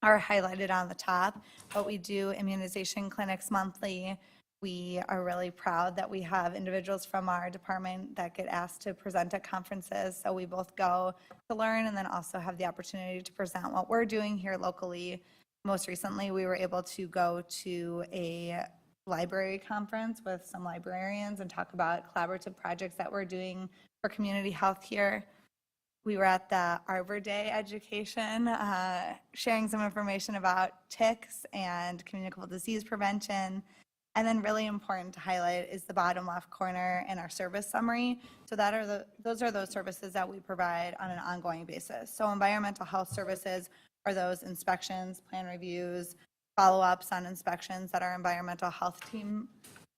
are highlighted on the top, but we do immunization clinics monthly. We are really proud that we have individuals from our department that get asked to present at conferences, so we both go to learn and then also have the opportunity to present what we're doing here locally. Most recently, we were able to go to a library conference with some librarians and talk about collaborative projects that we're doing for community health here. We were at the Arbor Day education, sharing some information about ticks and communicable disease prevention. And then really important to highlight is the bottom left corner in our service summary. So those are those services that we provide on an ongoing basis. So environmental health services are those inspections, plan reviews, follow-ups on inspections that our environmental health team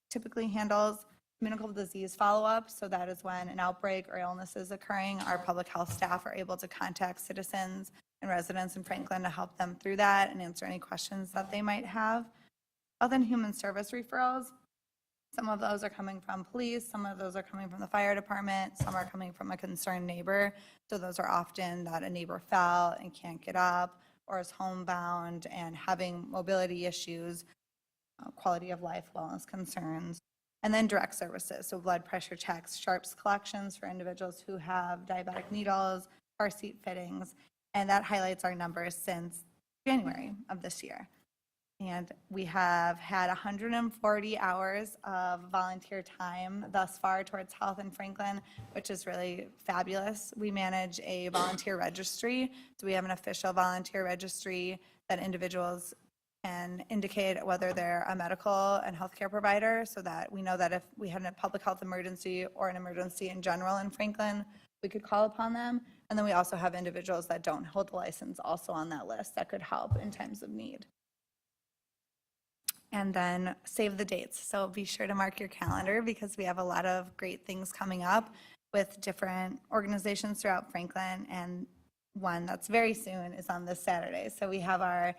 typically handles. Communicable disease follow-ups, so that is when an outbreak or illness is occurring. Our public health staff are able to contact citizens and residents in Franklin to help them through that and answer any questions that they might have. Health and human service referrals, some of those are coming from police, some of those are coming from the fire department, some are coming from a concerned neighbor. So those are often that a neighbor fell and can't get up or is homebound and having mobility issues, quality of life, wellness concerns. And then direct services, so blood pressure checks, sharps collections for individuals who have diabetic needles, car seat fittings, and that highlights our numbers since January of this year. And we have had 140 hours of volunteer time thus far towards health in Franklin, which is really fabulous. We manage a volunteer registry, so we have an official volunteer registry that individuals can indicate whether they're a medical and healthcare provider, so that we know that if we had a public health emergency or an emergency in general in Franklin, we could call upon them. And then we also have individuals that don't hold a license also on that list that could help in times of need. And then save the dates. So be sure to mark your calendar because we have a lot of great things coming up with different organizations throughout Franklin. And one that's very soon is on this Saturday. So we have our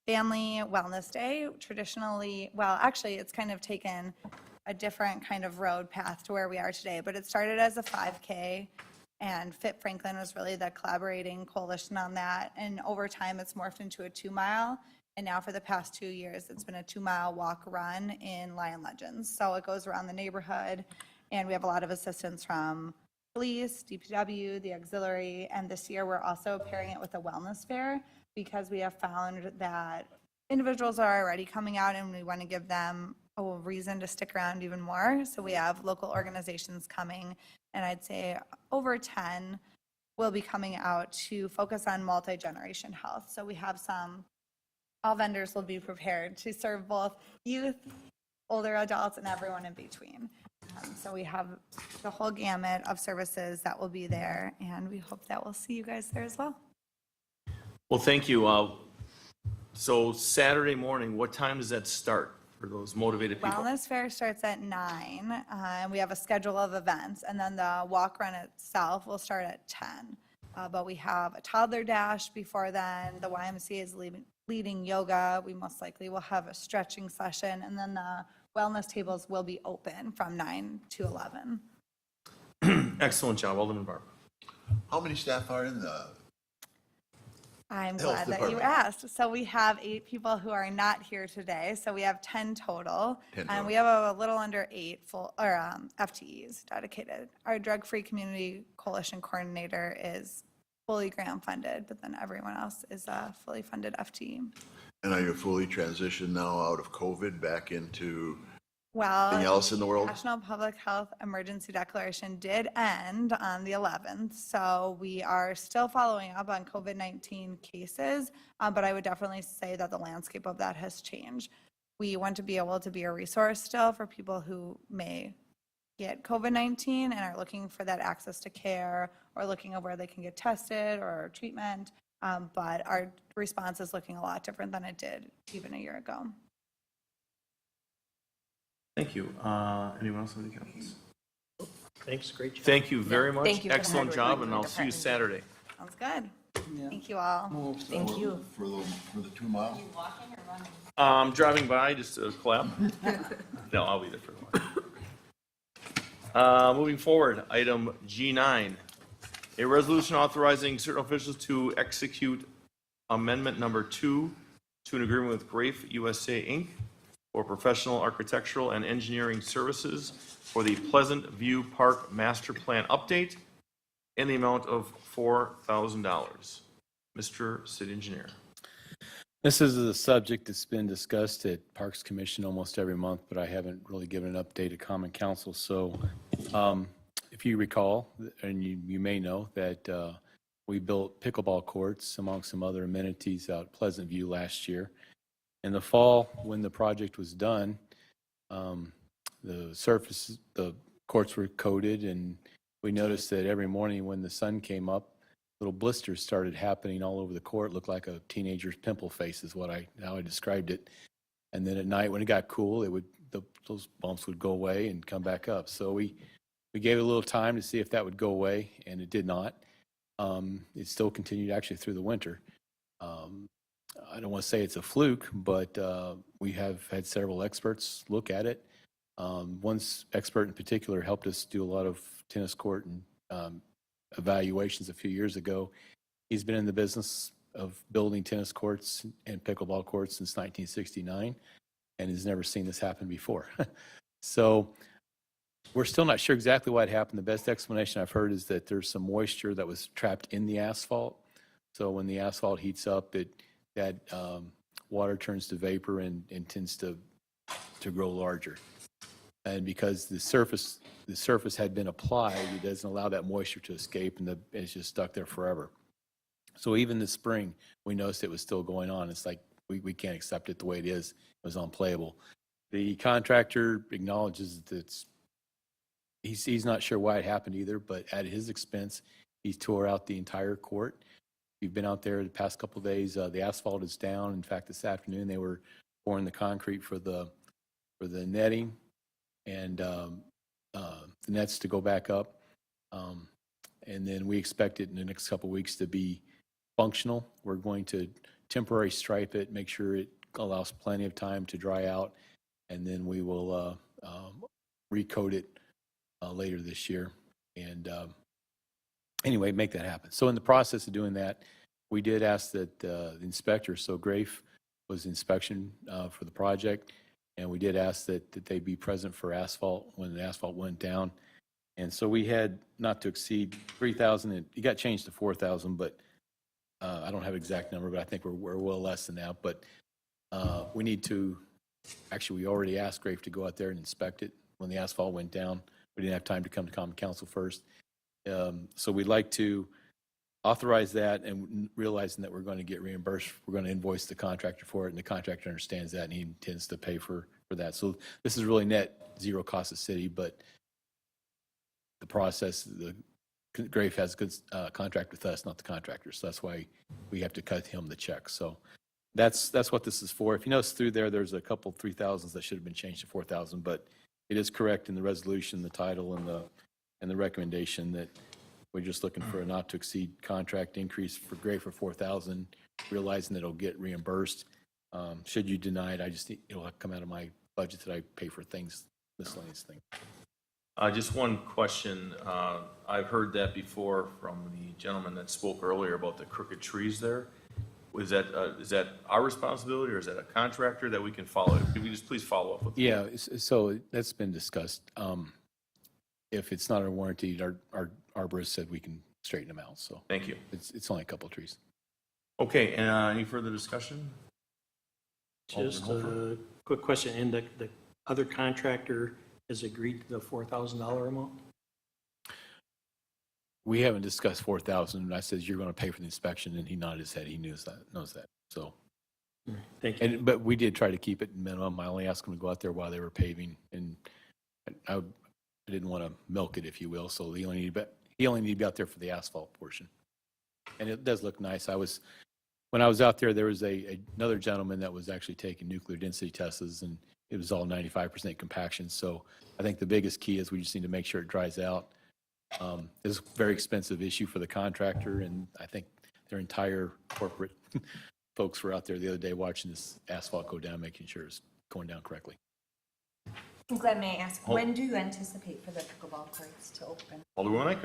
Family Wellness Day. Traditionally, well, actually, it's kind of taken a different kind of road path to where we are today, but it started as a 5K, and Fit Franklin was really the collaborating coalition on that. And over time, it's morphed into a 2-mile. And now for the past 2 years, it's been a 2-mile walk run in Lion Legends. So it goes around the neighborhood, and we have a lot of assistance from police, DPW, the auxiliary, and this year we're also pairing it with a wellness fair because we have found that individuals are already coming out and we want to give them a reason to stick around even more. So we have local organizations coming, and I'd say over 10 will be coming out to focus on multi-generation health. So we have all vendors will be prepared to serve both youth, older adults, and everyone in between. So we have the whole gamut of services that will be there, and we hope that we'll see you guys there as well. Well, thank you. So Saturday morning, what time does that start for those motivated people? Wellness Fair starts at 9, and we have a schedule of events, and then the walk run itself will start at 10. But we have a toddler dash before then. The YMCA is leading yoga. We most likely will have a stretching session, and then the wellness tables will be open from 9 to 11. Excellent job, Alderman Barber. How many staff are in the, I'm Health glad that you Department. asked. So we have 8 people who are not here today, so we have 10 total. 10 And total. we have a little under 8 full, or FTEs dedicated. Our Drug Free Community Coalition Coordinator is fully grant funded, but then everyone else is a fully funded FTE. and are you fully transitioned now out of COVID back into Well, anything else in the world? National Public Health Emergency Declaration did end on the 11th, so we are still following up on COVID-19 cases, but I would definitely say that the landscape of that has changed. We want to be able to be a resource still for people who may get COVID-19 and are looking for that access to care or looking at where they can get tested or treatment, but our response is looking a lot different than it did even a year ago. Thank you. Anyone else have any comments? Thanks, great job. Thank you very much. Thank you for the Excellent hard job, work and of I'll the see you department. Saturday. Sounds good. Thank you all. Thank you. For the 2 miles? Driving by just to clap. No, I'll be there for a while. Moving forward, item G9, a resolution authorizing certain officials to execute amendment number 2 to an agreement with Grafe USA, Inc. for professional architectural and engineering services for the Pleasant View Park Master Plan update in the amount of $4,000. Mr. City Engineer. This is a subject that's been discussed at Parks Commission almost every month, but I haven't really given an update to Common Council. So if you recall, and you may know that we built pickleball courts among some other amenities out at Pleasant View last year. In the fall, when the project was done, the courts were coated, and we noticed that every morning when the sun came up, little blisters started happening all over the court. Looked like a teenager's pimple face is how I described it. And then at night when it got cool, those bumps would go away and come back up. So we gave it a little time to see if that would go away, and it did not. It still continued actually through the winter. I don't want to say it's a fluke, but we have had several experts look at it. One expert in particular helped us do a lot of tennis court and evaluations a few years ago. He's been in the business of building tennis courts and pickleball courts since 1969 and has never seen this happen before. So we're still not sure exactly what happened. The best explanation I've heard is that there's some moisture that was trapped in the asphalt. So when the asphalt heats up, that water turns to vapor and tends to grow larger. And because the surface had been applied, it doesn't allow that moisture to escape, and it's just stuck there forever. So even this spring, we noticed it was still going on. It's like we can't accept it the way it is. It was unplayable. The contractor acknowledges that he's not sure why it happened either, but at his expense, he tore out the entire court. We've been out there the past couple of days. The asphalt is down. In fact, this afternoon they were pouring the concrete for the netting and the nets to go back up. And then we expect it in the next couple of weeks to be functional. We're going to temporary stripe it, make sure it allows plenty of time to dry out, and then we will recoat it later this year. And anyway, make that happen. So in the process of doing that, we did ask that the inspector, so Grafe was inspection for the project, and we did ask that they be present for asphalt when the asphalt went down. And so we had not to exceed 3,000. It got changed to 4,000, but I don't have an exact number, but I think we're well less than that. But we need to, actually, we already asked Grafe to go out there and inspect it when the asphalt went down. We didn't have time to come to Common Council first. So we'd like to authorize that, and realizing that we're going to get reimbursed, we're going to invoice the contractor for it, and the contractor understands that, and he intends to pay for that. So this is really net zero cost to city, but the process, Grafe has a good contract with us, not the contractor. So that's why we have to cut him the check. So that's what this is for. If you notice through there's a couple 3,000s that should have been changed to 4,000, but it is correct in the resolution, the title, and the recommendation that we're just looking for a not to exceed contract increase for Grafe for 4,000, realizing that it'll get reimbursed. Should you deny it, it'll come out of my budget that I pay for things, miscellaneous things. Just one question. I've heard that before from the gentleman that spoke earlier about the crooked trees there. Is that our responsibility, or is that a contractor that we can follow? Could we just please follow up with? Yeah, so that's been discussed. If it's not a warranty, our arborist said we can straighten them out, so. Thank you. It's only a couple of trees. Okay, any further discussion? Just Alderman a quick question, and the other contractor has agreed to the $4,000 amount? We haven't discussed 4,000. I said, you're going to pay for the inspection, and he nodded his head. He knows that. So, Thank you. but we did try to keep it minimum. I only asked him to go out there while they were paving, and I didn't want to milk it, if you will. So he only needed to be out there for the asphalt portion. And it does look nice. When I was out there was another gentleman that was actually taking nuclear density tests, and it was all 95% compaction. So I think the biggest key is we just need to make sure it dries out. It's a very expensive issue for the contractor, and I think their entire corporate folks were out there the other day watching this asphalt go down, making sure it's going down correctly. Glenn, may I ask, when do you anticipate for the pickleball courts to open? Alderman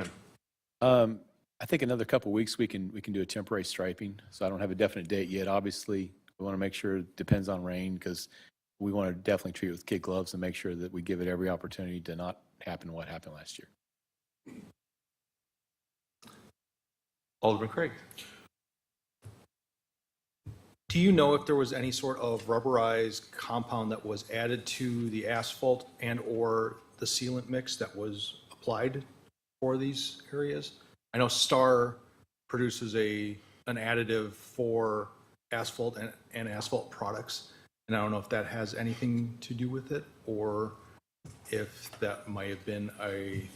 Eichmann. I think another couple of weeks we can do a temporary striping. So I don't have a definite date yet. Obviously, we want to make sure it depends on rain, because we want to definitely treat it with kid gloves and make sure that we give it every opportunity to not happen what happened last year. Alderman Craig. Do you know if there was any sort of rubberized compound that was added to the asphalt and/or the sealant mix that was applied for these areas? I know Star produces an additive for asphalt and asphalt products, and I don't know if that has anything to do with it, or if that might have been a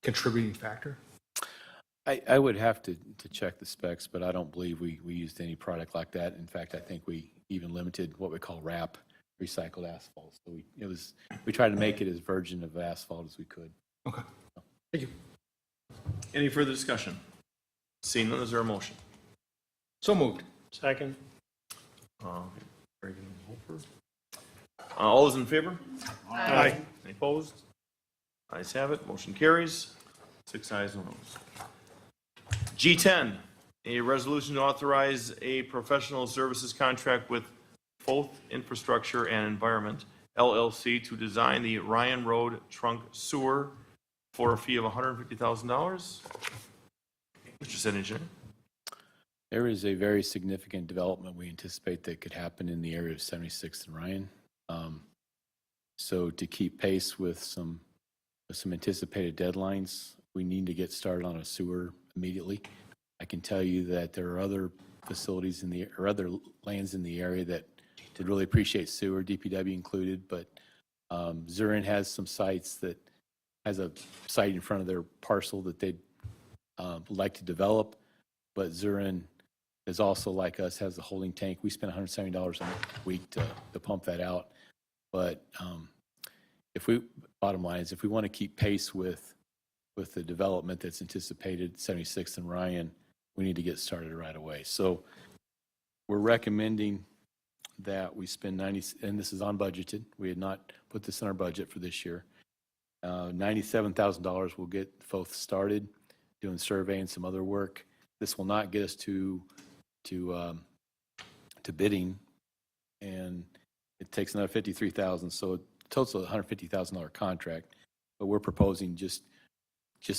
contributing factor. I would have to check the specs, but I don't believe we used any product like that. In fact, I think we even limited what we call RAP, recycled asphalt. So we tried to make it as virgin of asphalt as we could. Okay. Thank you. Any further discussion? Seeing none, is there a motion? So moved. Second? Reagan and Holfer. All those in favor? Aye. Any opposed? Ayes have it, motion carries. 6 ayes, no noes. G10, a resolution to authorize a professional services contract with Foth Infrastructure and Environment, LLC, to design the Ryan Road Trunk Sewer for a fee of $150,000. Mr. City Engineer. There is a very significant development we anticipate that could happen in the area of 76th and Ryan. So to keep pace with some anticipated deadlines, we need to get started on a sewer immediately. I can tell you that there are other facilities or other lands in the area that did really appreciate sewer, DPW included, but Zurin has some sites that has a site in front of their parcel that they'd like to develop, but Zurin is also, like us, has a holding tank. We spend $170 a week to pump that out. But bottom line is, if we want to keep pace with the development that's anticipated 76th and Ryan, we need to get started right away. So we're recommending that we spend and this is unbudgeted. We had not put this in our budget for this year. $97,000 will get Foth started doing survey and some other work. This will not get us to bidding, and it takes another $53,000. So total $150,000 contract, but we're proposing just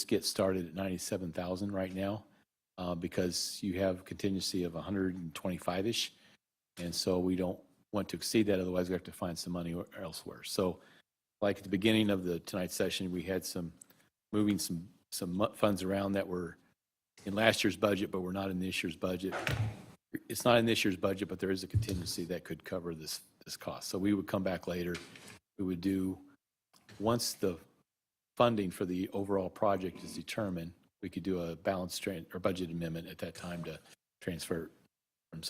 get started at $97,000 right now, because you have contingency of 125-ish, and so we don't want to exceed that. Otherwise, we have to find some money elsewhere. So, like at the beginning of tonight's session, we had moving some funds around that were in last year's budget, but were not in this year's budget. It's not in this year's budget, but there is a contingency that could cover this cost. So we would come back later. We would do, once the funding for the overall project is determined, we could do a balanced or budget amendment at that time to transfer from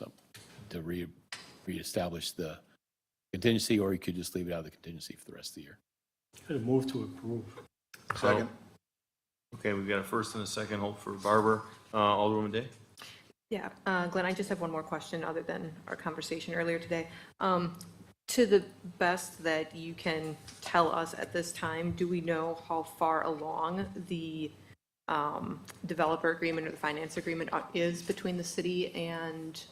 to reestablish the contingency, or you could just leave it out of the contingency for the rest of the year. I'd move to approve. Second. Okay, we've got a first and a second. Hope for Barber. Alderwoman Day. Yeah, Glenn, I just have one more question other than our conversation earlier today. To the best that you can tell us at this time, do we know how far along the developer agreement or the finance agreement is between the city and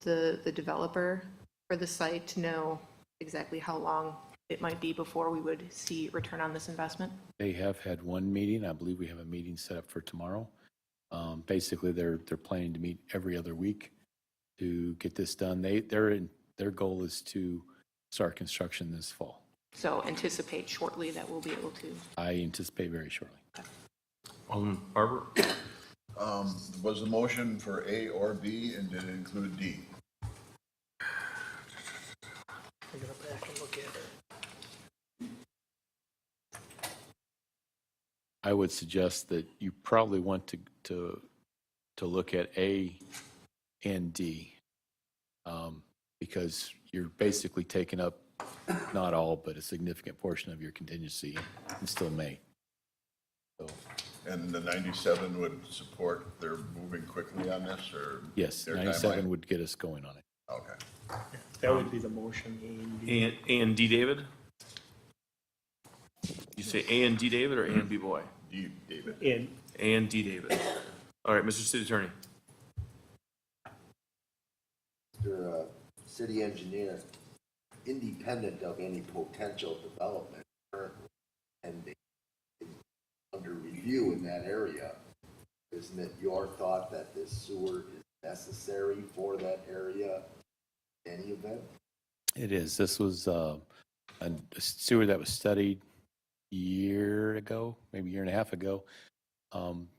the developer for the site, to know exactly how long it might be before we would see return on this investment? They have had one meeting. I believe we have a meeting set up for tomorrow. Basically, they're planning to meet every other week to get this done. Their goal is to start construction this fall. So anticipate shortly that we'll be able to. I anticipate very shortly. Alderman Barber? Was the motion for A or B, and did it include D? I'm going to back and look at it. I would suggest that you probably want to look at A and D, because you're basically taking up not all, but a significant portion of your contingency and still may. So, And the 97 would support their moving quickly on this, or? yes, their 97 timeline? would get us going on it. Okay. That would be the motion, A and B. A and D, David? You say A and D, David, or A and B, boy? D, David. And A and D, David. All right, Mr. City Attorney. Mr. City Engineer, independent of any potential development currently pending under review in that area, isn't it your thought that this sewer is necessary for that area in any event? It is. This was a sewer that was studied a year ago, maybe a year and a half ago.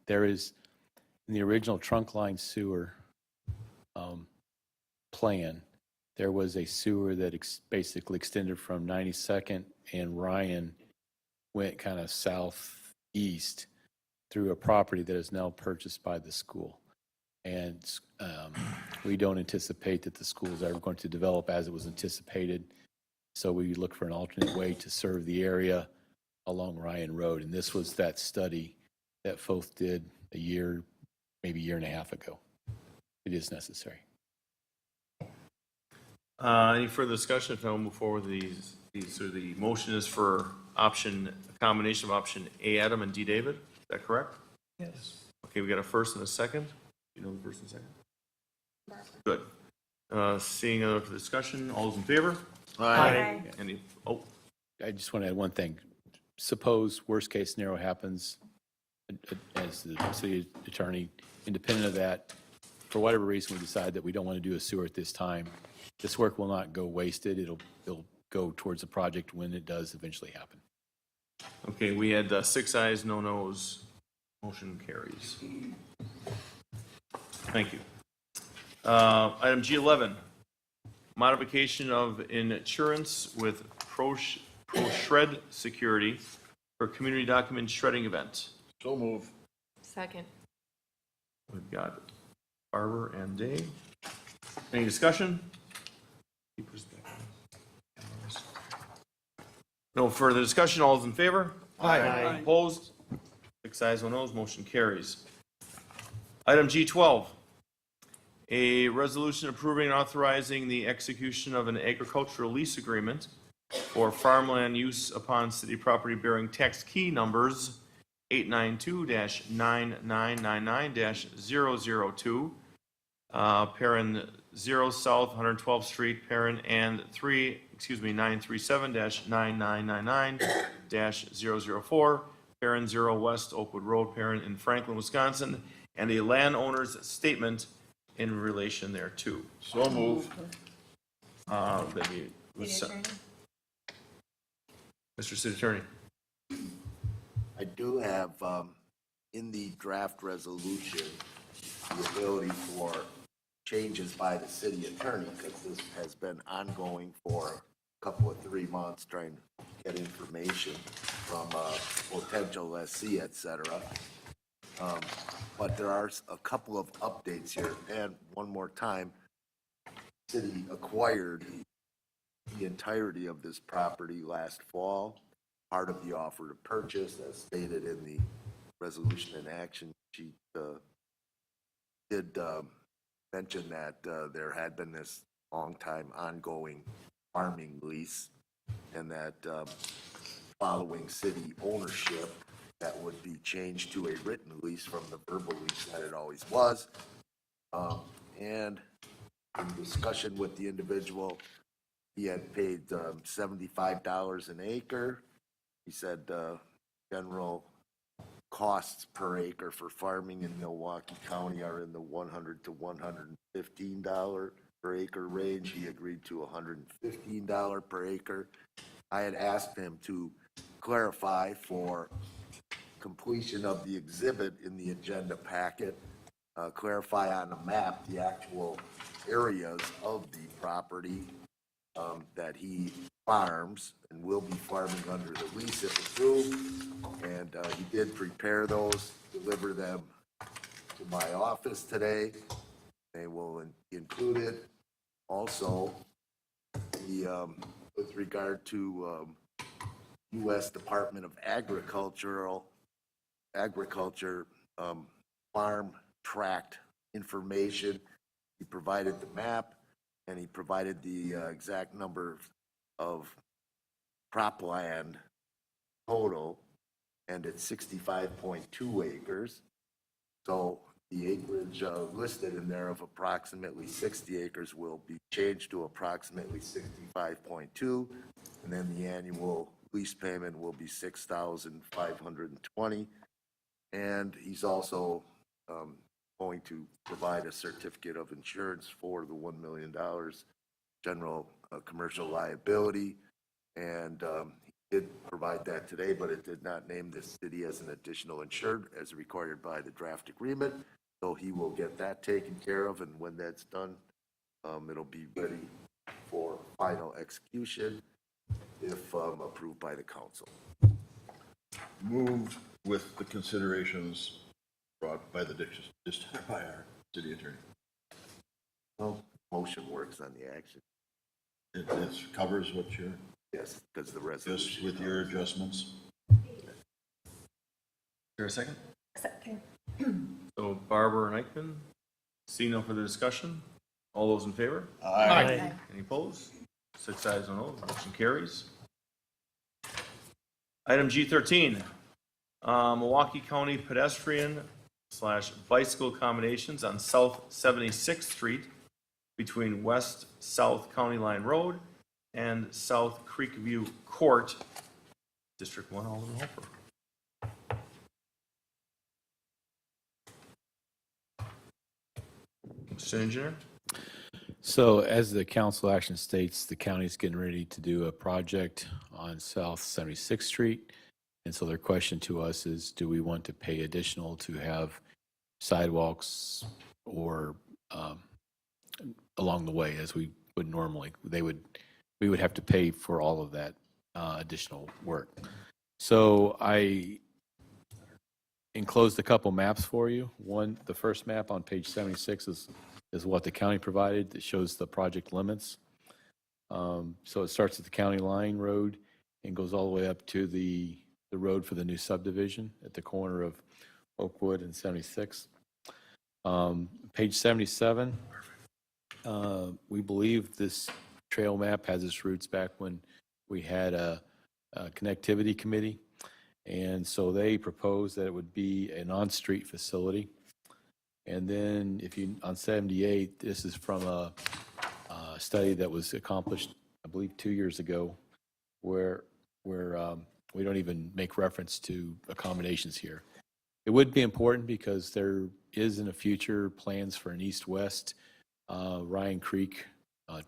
There is, in the original trunk line sewer plan, there was a sewer that basically extended from 92nd and Ryan, went kind of southeast through a property that is now purchased by the school. And we don't anticipate that the school is ever going to develop as it was anticipated. So we look for an alternate way to serve the area along Ryan Road. And this was that study that Foth did a year, maybe a year and a half ago. It is necessary. Any further discussion? If not, we'll move forward with these. So the motion is for a combination of option A, Adam, and D, David. Is that correct? yes. Okay, we got a first and a second. You know the first and second? Good. Seeing other discussion, all those in favor? Aye. Any, I just want to add one thing. Suppose worst case scenario happens, as the city attorney, independent of that, for whatever reason we decide that we don't want to do a sewer at this time, this work will not go wasted. It'll go towards the project when it does eventually happen. okay, we had 6 ayes, no nos. Motion carries. Thank you. Item G11, modification of insurance with ProShred Security for community document shredding event. So move. Second. We've got Barber and Day. Any discussion? No further discussion. All those in favor? Aye. Opposed? 6 ayes, no nos. Motion carries. Item G12, a resolution approving and authorizing the execution of an agricultural lease agreement for farmland use upon city property bearing tax key numbers 892-9999-002, parent 0 South 112th Street, parent, and 937-9999-004, parent 0 West Oakwood Road, parent in Franklin, Wisconsin, and a landowner's statement in relation thereto. So move. Maybe Mr. City Attorney. I do have, in the draft resolution, the ability for changes by the city attorney, because this has been ongoing for a couple of 3 months, trying to get information from potential lessee, et cetera. But there are a couple of updates here, and one more time, city acquired the entirety of this property last fall. Part of the offer to purchase, as stated in the resolution in action sheet, did mention that there had been this long time ongoing farming lease, and that following city ownership, that would be changed to a written lease from the verbal lease that it always was. And in discussion with the individual, he had paid $75 an acre. He said general costs per acre for farming in Milwaukee County are in the $100 to $115 per acre range. He agreed to $115 per acre. I had asked him to clarify for completion of the exhibit in the agenda packet, clarify on the map the actual areas of the property that he farms and will be farming under the lease if approved. And he did prepare those, deliver them to my office today. They will be included. Also, the, with regard to U.S. Department of Agriculture farm tract information. He provided the map, and he provided the exact number of cropland total, and it's 65.2 acres. So the acreage listed in there of approximately 60 acres will be changed to approximately 65.2, and then the annual lease payment will be $6,520. And he's also going to provide a certificate of insurance for the $1 million general commercial liability. And he did provide that today, but it did not name the city as an additional insured as required by the draft agreement. So he will get that taken care of, and when that's done, it'll be ready for final execution if approved by the council. Moved with the considerations brought by the by our city attorney. Well, motion works on the action. It covers what you're, Yes, because the resolution. just with your adjustments. Is there a second? Second. So Barber and Eichmann, see no further discussion. All those in favor? Aye. Any opposed? 6 ayes, no noes, motion carries. Item G13, Milwaukee County pedestrian/bicycle accommodations on South 76th Street between West-South County Line Road and South Creekview Court, District 1, Alderman Hofer. Mr. Engineer? So as the council action states, the county's getting ready to do a project on South 76th Street. And so their question to us is, do we want to pay additional to have sidewalks or along the way as we would normally? We would have to pay for all of that additional work. So I enclosed a couple maps for you. One, the first map on page 76 is what the county provided that shows the project limits. So it starts at the county line road and goes all the way up to the road for the new subdivision at the corner of Oakwood and 76. Page 77, we believe this trail map has its roots back when we had a connectivity committee. And so they proposed that it would be an on-street facility. And then if you, on 78, this is from a study that was accomplished, I believe, 2 years ago, where we don't even make reference to accommodations here. It would be important because there is in the future plans for an east-west Ryan Creek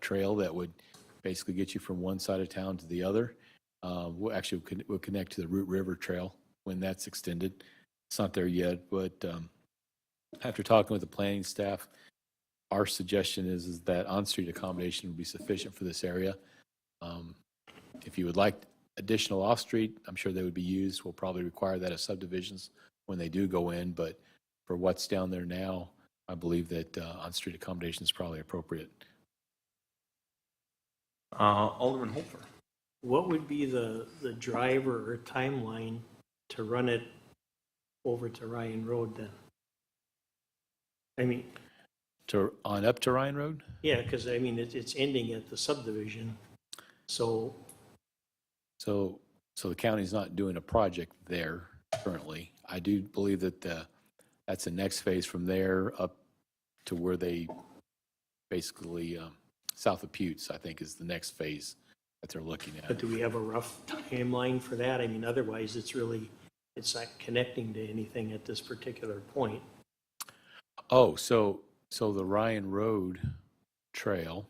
trail that would basically get you from one side of town to the other. We'll connect to the Root River Trail when that's extended. It's not there yet, but after talking with the planning staff, our suggestion is that on-street accommodation would be sufficient for this area. If you would like additional off-street, I'm sure they would be used. We'll probably require that as subdivisions when they do go in, but for what's down there now, I believe that on-street accommodation is probably appropriate. Alderman Hofer. What would be the driver or timeline to run it over to Ryan Road then? I mean, On up to Ryan Road? yeah, because I mean, it's ending at the subdivision. So So the county's not doing a project there currently. I do believe that that's the next phase from there up to where they basically, south of Buttes, I think, is the next phase that they're looking but at. do we have a rough timeline for that? I mean, otherwise, it's not connecting to anything at this particular point. Oh, so the Ryan Road Trail,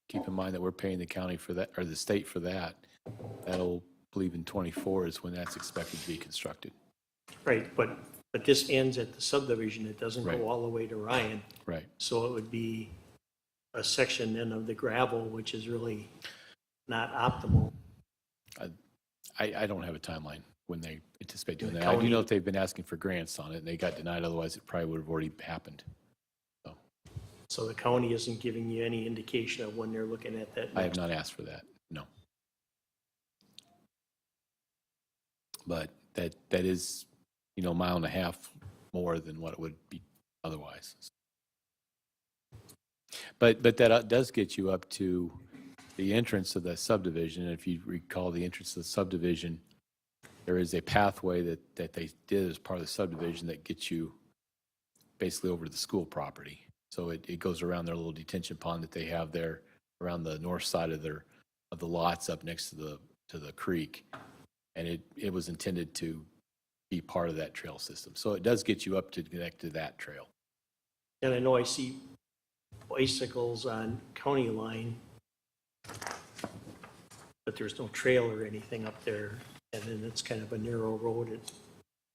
keep in mind that we're paying the county for that, or the state for that. That'll, I believe in '24 is when that's expected to be constructed. Right, but this ends at the subdivision. It doesn't Right. go all the way to Ryan. Right. So it would be a section then of the gravel, which is really not optimal. I don't have a timeline when they anticipate doing The that. I do county- know that they've been asking for grants on it, and they got denied, otherwise it probably would have already happened. So the county isn't giving you any indication of when they're looking at that. I have not asked for that, no. But that is, a mile and a half more than what it would be otherwise. But that does get you up to the entrance of the subdivision. And if you recall the entrance of the subdivision, there is a pathway that they did as part of the subdivision that gets you basically over to the school property. So it goes around their little detention pond that they have there around the north side of the lots up next to the creek. And it was intended to be part of that trail system. So it does get you up to connect to that trail. And I know I see bicycles on County Line, but there's no trail or anything up there. And then it's kind of a narrow road at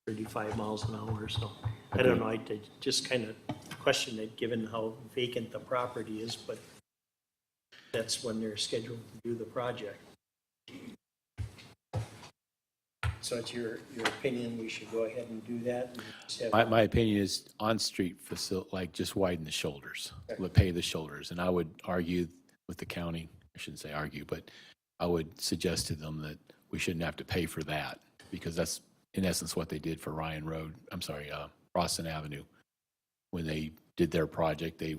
35 miles an hour. So I don't know, I just kind of question it given how vacant the property is, but that's when they're scheduled to do the project. So it's your opinion, we should go ahead and do that? And just have- My opinion is on-street facility, like just widen the shoulders, pave the shoulders. And I would argue with the county, I shouldn't say argue, but I would suggest to them that we shouldn't have to pay for that because that's in essence what they did for Ryan Road, Rawson Avenue. When they did their project, they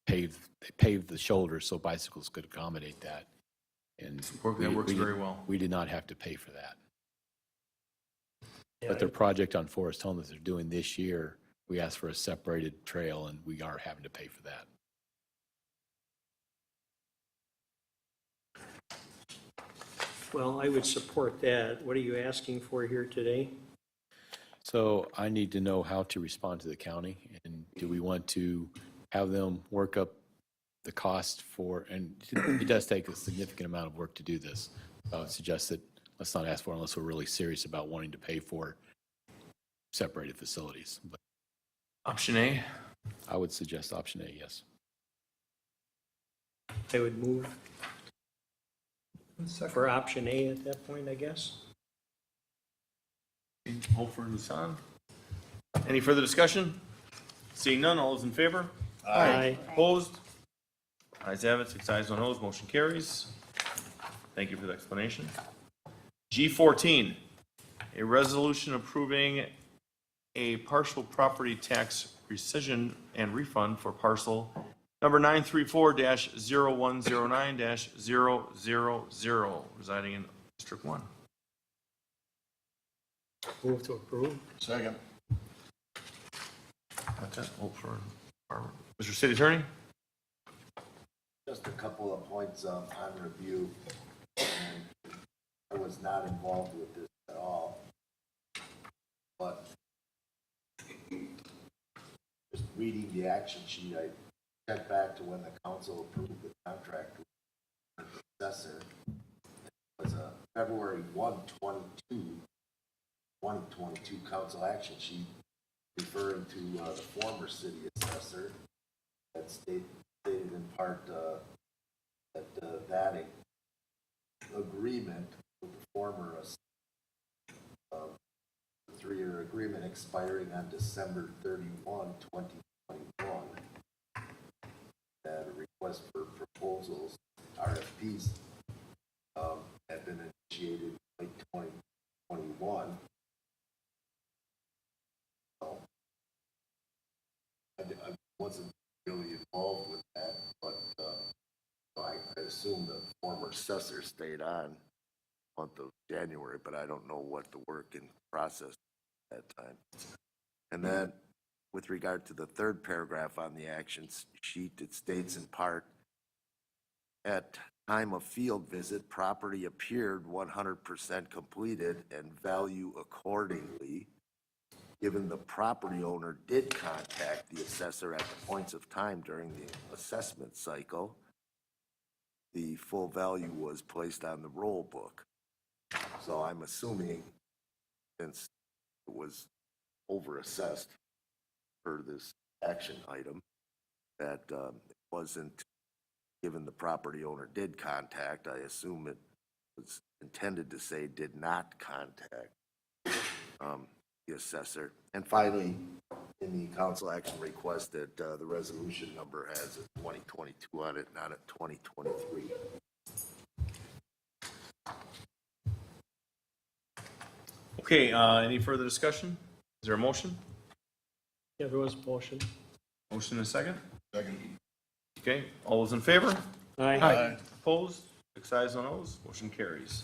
paved the shoulders so bicycles could accommodate that. And That works very well. We did not have to pay for that. Yeah, But their project on Forest Home that they're doing this year, we asked for a separated trail and we are having to pay for that. Well, I would support that. What are you asking for here today? So I need to know how to respond to the county, and do we want to have them work up the cost for, and it does take a significant amount of work to do this. I would suggest that let's not ask for it unless we're really serious about wanting to pay for separated facilities. But Option A. I would suggest option A, yes. I would move for option A at that point, I guess. Hofer and Hassan. Any further discussion? Seeing none, all those in favor? Aye. Opposed? Ayes have it, 6 ayes, no noes, motion carries. Thank you for the explanation. G14, a resolution approving a partial property tax rescission and refund for parcel number 934-0109-000, residing in District 1. Move to approve. Second. Hofer and Barber. Mr. City Attorney? Just a couple of points on review. I was not involved with this at all. But just reading the action sheet, I checked back to when the council approved the contract with the assessor. It was a February 2022 council action sheet referring to the former city assessor that stated in part that that agreement with the former three-year agreement expiring on December 31, 2021. That a request for proposals, RFPs, had been initiated in late 2021. So I wasn't really involved with that, but I assume the former former assessor stayed on month of January, but I don't know what the work in process at that time. And then with regard to the third paragraph on the action sheet, it states in part, at time of field visit, property appeared 100% completed and value accordingly. Given the property owner did contact the assessor at the points of time during the assessment cycle, the full value was placed on the roll book. So I'm assuming, since it was overassessed for this action item, that it wasn't, given the property owner did contact, I assume it was intended to say did not contact the assessor. And finally, in the council action request, that the resolution number has a 2022 on it, not a 2023. Okay, any further discussion? Is there a motion? Yeah, there was a motion. Motion and a second? Second. Okay, all those in favor? Aye. Opposed? 6 ayes, no noes. Motion carries.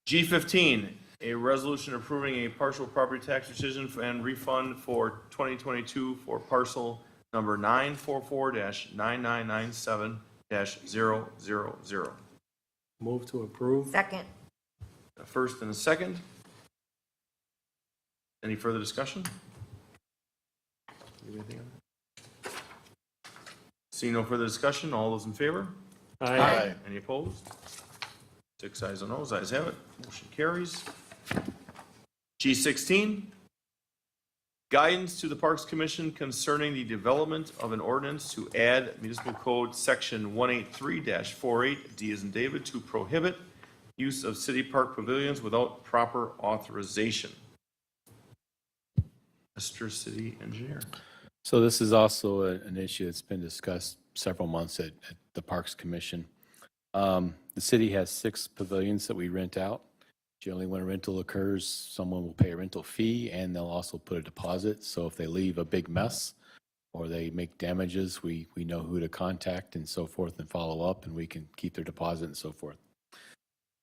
G15, a resolution approving a partial property tax decision and refund for 2022 for parcel number 944-9997-000. Move to approve. Second. A first and a second. Any further discussion? Anything on that? Seeing no further discussion, all those in favor? Aye. Any opposed? 6 ayes, no noes. Ayes have it. Motion carries. G16, guidance to the Parks Commission concerning the development of an ordinance to add municipal code section 183-48, D as in David, to prohibit use of city park pavilions without proper authorization. Mr. City Engineer. So this is also an issue that's been discussed several months at the Parks Commission. The city has 6 pavilions that we rent out. Generally, when a rental occurs, someone will pay a rental fee and they'll also put a deposit. So if they leave a big mess or they make damages, we know who to contact and so forth and follow up, and we can keep their deposit and so forth.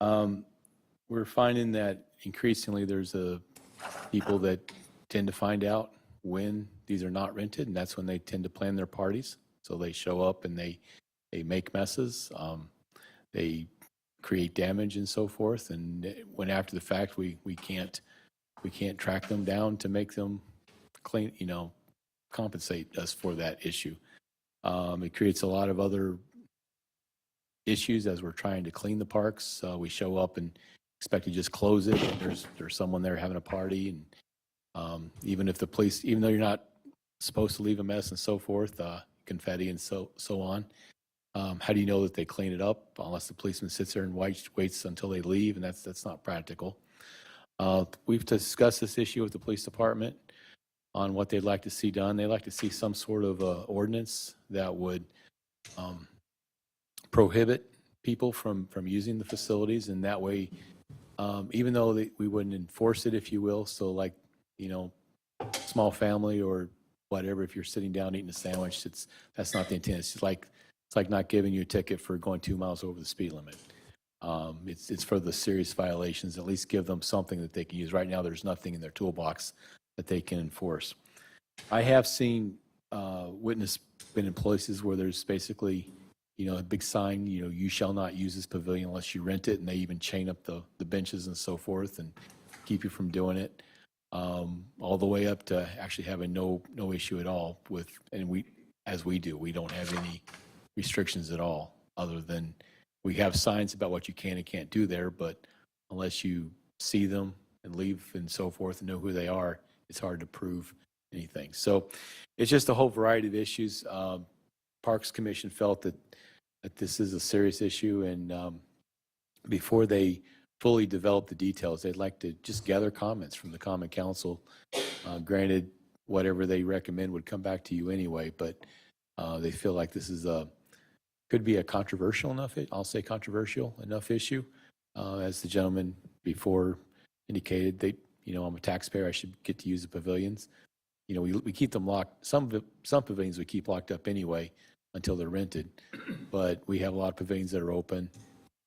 We're finding that increasingly there's people that tend to find out when these are not rented, and that's when they tend to plan their parties. So they show up and they make messes. They create damage and so forth. And when after the fact, we can't track them down to make them clean, compensate us for that issue. It creates a lot of other issues as we're trying to clean the parks. We show up and expect to just close it, and there's someone there having a party, and even if the police, even though you're not supposed to leave a mess and so forth, confetti and so on, how do you know that they clean it up unless the policeman sits there and waits until they leave? And that's not practical. We've discussed this issue with the police department on what they'd like to see done. They'd like to see some sort of ordinance that would prohibit people from using the facilities, and that way, even though we wouldn't enforce it, if you will, so like, small family or whatever, if you're sitting down eating a sandwich, that's not the intent. It's like not giving you a ticket for going 2 miles over the speed limit. It's for the serious violations. At least give them something that they can use. Right now, there's nothing in their toolbox that they can enforce. I have seen been in places where there's basically, a big sign, you shall not use this pavilion unless you rent it, and they even chain up the benches and so forth and keep you from doing it. All the way up to actually having no issue at all with, and we don't have any restrictions at all, other than we have signs about what you can and can't do there, but unless you see them and leave and so forth and know who they are, it's hard to prove anything. So it's just a whole variety of issues. Parks Commission felt that this is a serious issue, and before they fully develop the details, they'd like to just gather comments from the Common Council. Granted, whatever they recommend would come back to you anyway, but they feel like this is could be a controversial enough issue. As the gentleman before indicated, I'm a taxpayer, I should get to use the pavilions. We keep them locked. Some pavilions we keep locked up anyway until they're rented, but we have a lot of pavilions that are open.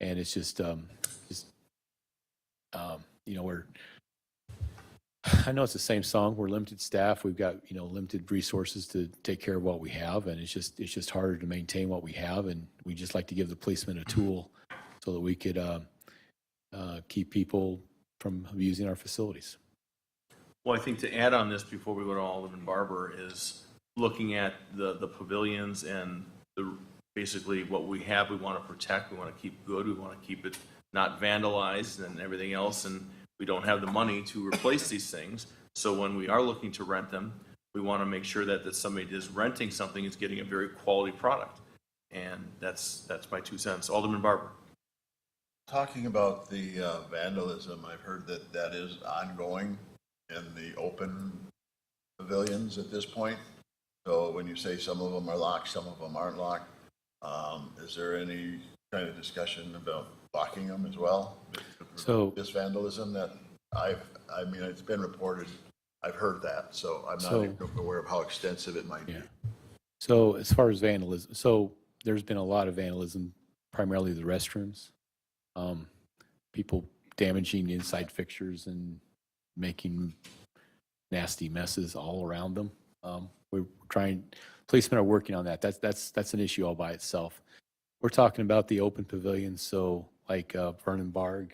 And it's just, you know, I know it's the same song. We're limited staff. We've got, you know, limited resources to take care of what we have. And it's just harder to maintain what we have. And we just like to give the policemen a tool so that we could keep people from abusing our facilities. Well, I think to add on this before we go to Alderman Barber is looking at the pavilions and basically what we have, we want to protect, we want to keep good, we want to keep it not vandalized and everything else, and we don't have the money to replace these things. So when we are looking to rent them, we want to make sure that somebody that is renting something is getting a very quality product. And that's my 2 cents. Alderman Barber. Talking about the vandalism, I've heard that is ongoing in the open pavilions at this point. So when you say some of them are locked, some of them aren't locked, is there any kind of discussion about locking them as well? So this vandalism that I mean, it's been reported, I've heard that, so I'm not aware of how extensive it might be. So as far as vandalism, so there's been a lot of vandalism, primarily the restrooms. People damaging inside fixtures and making nasty messes all around them. We're trying, policemen are working on that. That's an issue all by itself. We're talking about the open pavilions, so like Vernon Barg,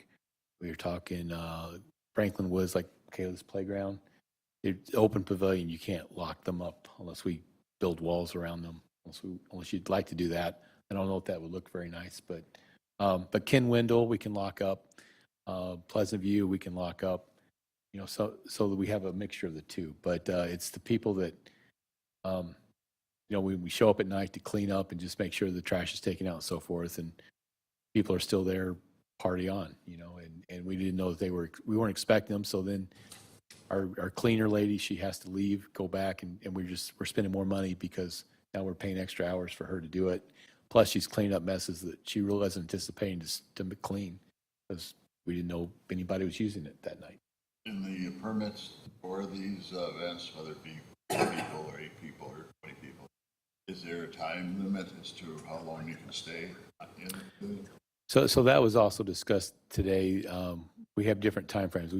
we were talking Franklin Woods, like Kayla's Playground. The open pavilion, you can't lock them up unless we build walls around them. Unless you'd like to do that. I don't know if that would look very nice, but Ken Wendell, we can lock up. Pleasant View, we can lock up. You know, so that we have a mixture of the two. But it's the people that, you know, we show up at night to clean up and just make sure the trash is taken out and so forth, and people are still there, party on, you know, and we didn't know that we weren't expecting them. So then our cleaner lady, she has to leave, go back, and we're spending more money because now we're paying extra hours for her to do it. Plus, she's cleaning up messes that she really wasn't anticipating to clean because we didn't know anybody was using it that night. In the permits for these events, whether it be 4 people or 8 people or 20 people, is there a time limit as to how long you can stay in? So that was also discussed today. We have different timeframes.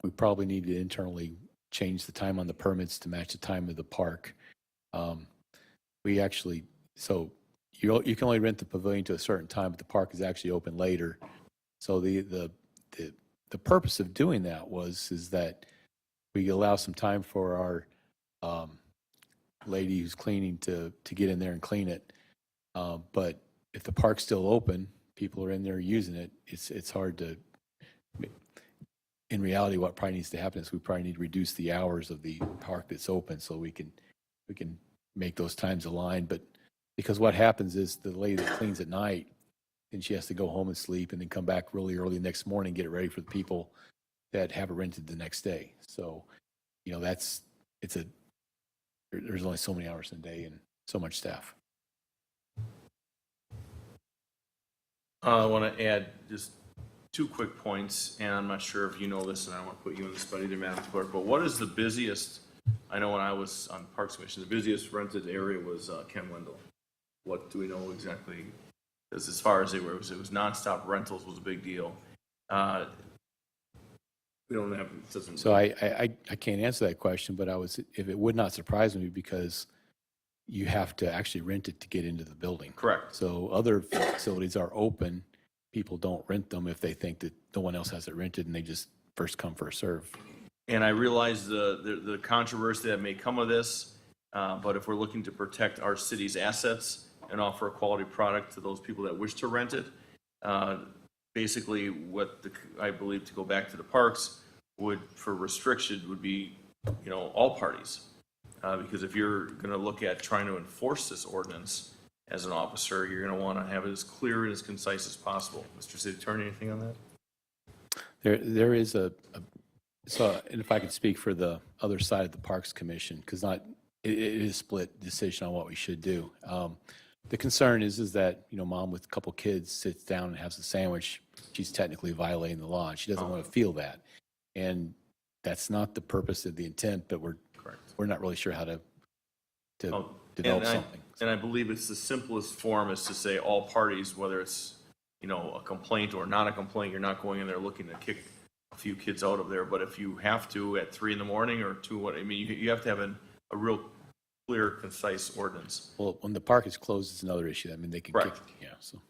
We probably need to internally change the time on the permits to match the time of the park. We actually, so you can only rent the pavilion to a certain time, but the park is actually open later. So the purpose of doing that is that we allow some time for our lady who's cleaning to get in there and clean it. But if the park's still open, people are in there using it, it's hard to, in reality, what probably needs to happen is we probably need to reduce the hours of the park that's open so we can make those times align. But because what happens is the lady that cleans at night, then she has to go home and sleep and then come back really early the next morning, get it ready for the people that have it rented the next day. So, you know, there's only so many hours in a day and so much staff. I want to add just 2 quick points, and I'm not sure if you know this, and I don't want to put you in the spot either, Madam Clerk, but what is the busiest, I know when I was on Parks Commission, the busiest rented area was Ken Wendell. What do we know exactly? Because as far as it was nonstop rentals was a big deal. We don't have, it doesn't. So I can't answer that question, but if it would not surprise me because you have to actually rent it to get into the building. Correct. So other facilities are open. People don't rent them if they think that no one else has it rented and they just first come, first serve. And I realize the controversy that may come of this, but if we're looking to protect our city's assets and offer a quality product to those people that wish to rent it, basically what I believe, to go back to the parks, for restriction would be, you know, all parties. Because if you're going to look at trying to enforce this ordinance as an officer, you're going to want to have it as clear and as concise as possible. Mr. City Attorney, anything on that? There is so, and if I could speak for the other side of the Parks Commission, because it is a split decision on what we should do. The concern is that, you know, mom with a couple kids sits down and has a sandwich. She's technically violating the law, and she doesn't want to feel that. And that's not the purpose of the intent, but we're not really sure how to develop something. And I believe it's the simplest form is to say all parties, whether it's, you know, a complaint or not a complaint, you're not going in there looking to kick a few kids out of there. But if you have to at 3 a.m. or 2, what, I mean, you have to have a real clear, concise ordinance. Well, when the park is closed, it's another issue. I mean, they can kick, Correct. yeah, so.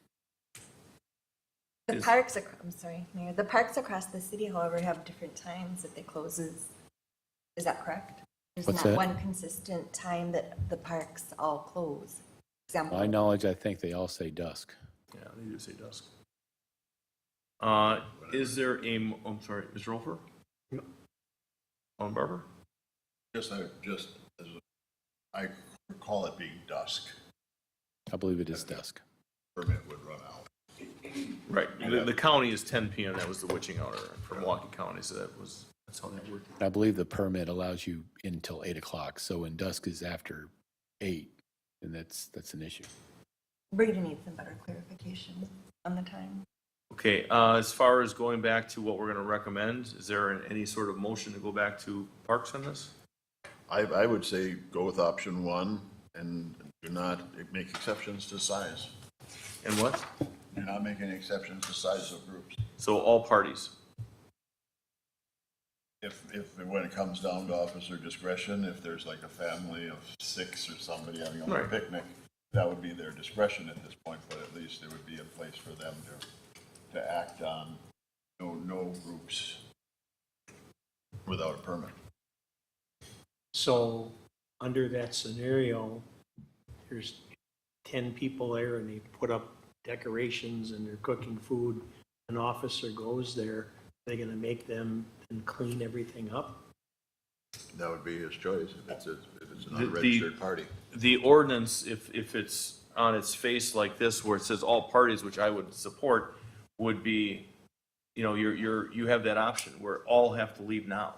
The parks, I'm sorry, Mayor, the parks across the city, however, have different times that they closes. Is that correct? There's What's not that? one consistent time that the parks all close. Example. My knowledge, I think they all say dusk. Yeah, they do say dusk. Is there I'm sorry, Mr. Rolfer? Barber? Just as I recall it being dusk, I believe it is dusk. permit would run out. Right. The county is 10 p.m. That was the witching hour for Milwaukee County, so that's how that worked. I believe the permit allows you until 8 o'clock, so when dusk is after 8, then that's an issue. Brady needs some better clarification on the time. Okay, as far as going back to what we're going to recommend, is there any sort of motion to go back to parks on this? I would say go with option 1 and do not make exceptions to size. And what? Do not make any exceptions to size of groups. So all parties. If when it comes down to officer discretion, if there's like a family of 6 or somebody having a little Right. picnic, that would be their discretion at this point, but at least it would be a place for them to act on no groups without a permit. So, under that scenario, there's 10 people there and they put up decorations and they're cooking food. An officer goes there, they're gonna make them and clean everything up? That would be his choice if it's an The- unregistered party. The ordinance, if it's on its face like this, where it says all parties, which I would support, would be, you know, you have that option where all have to leave now.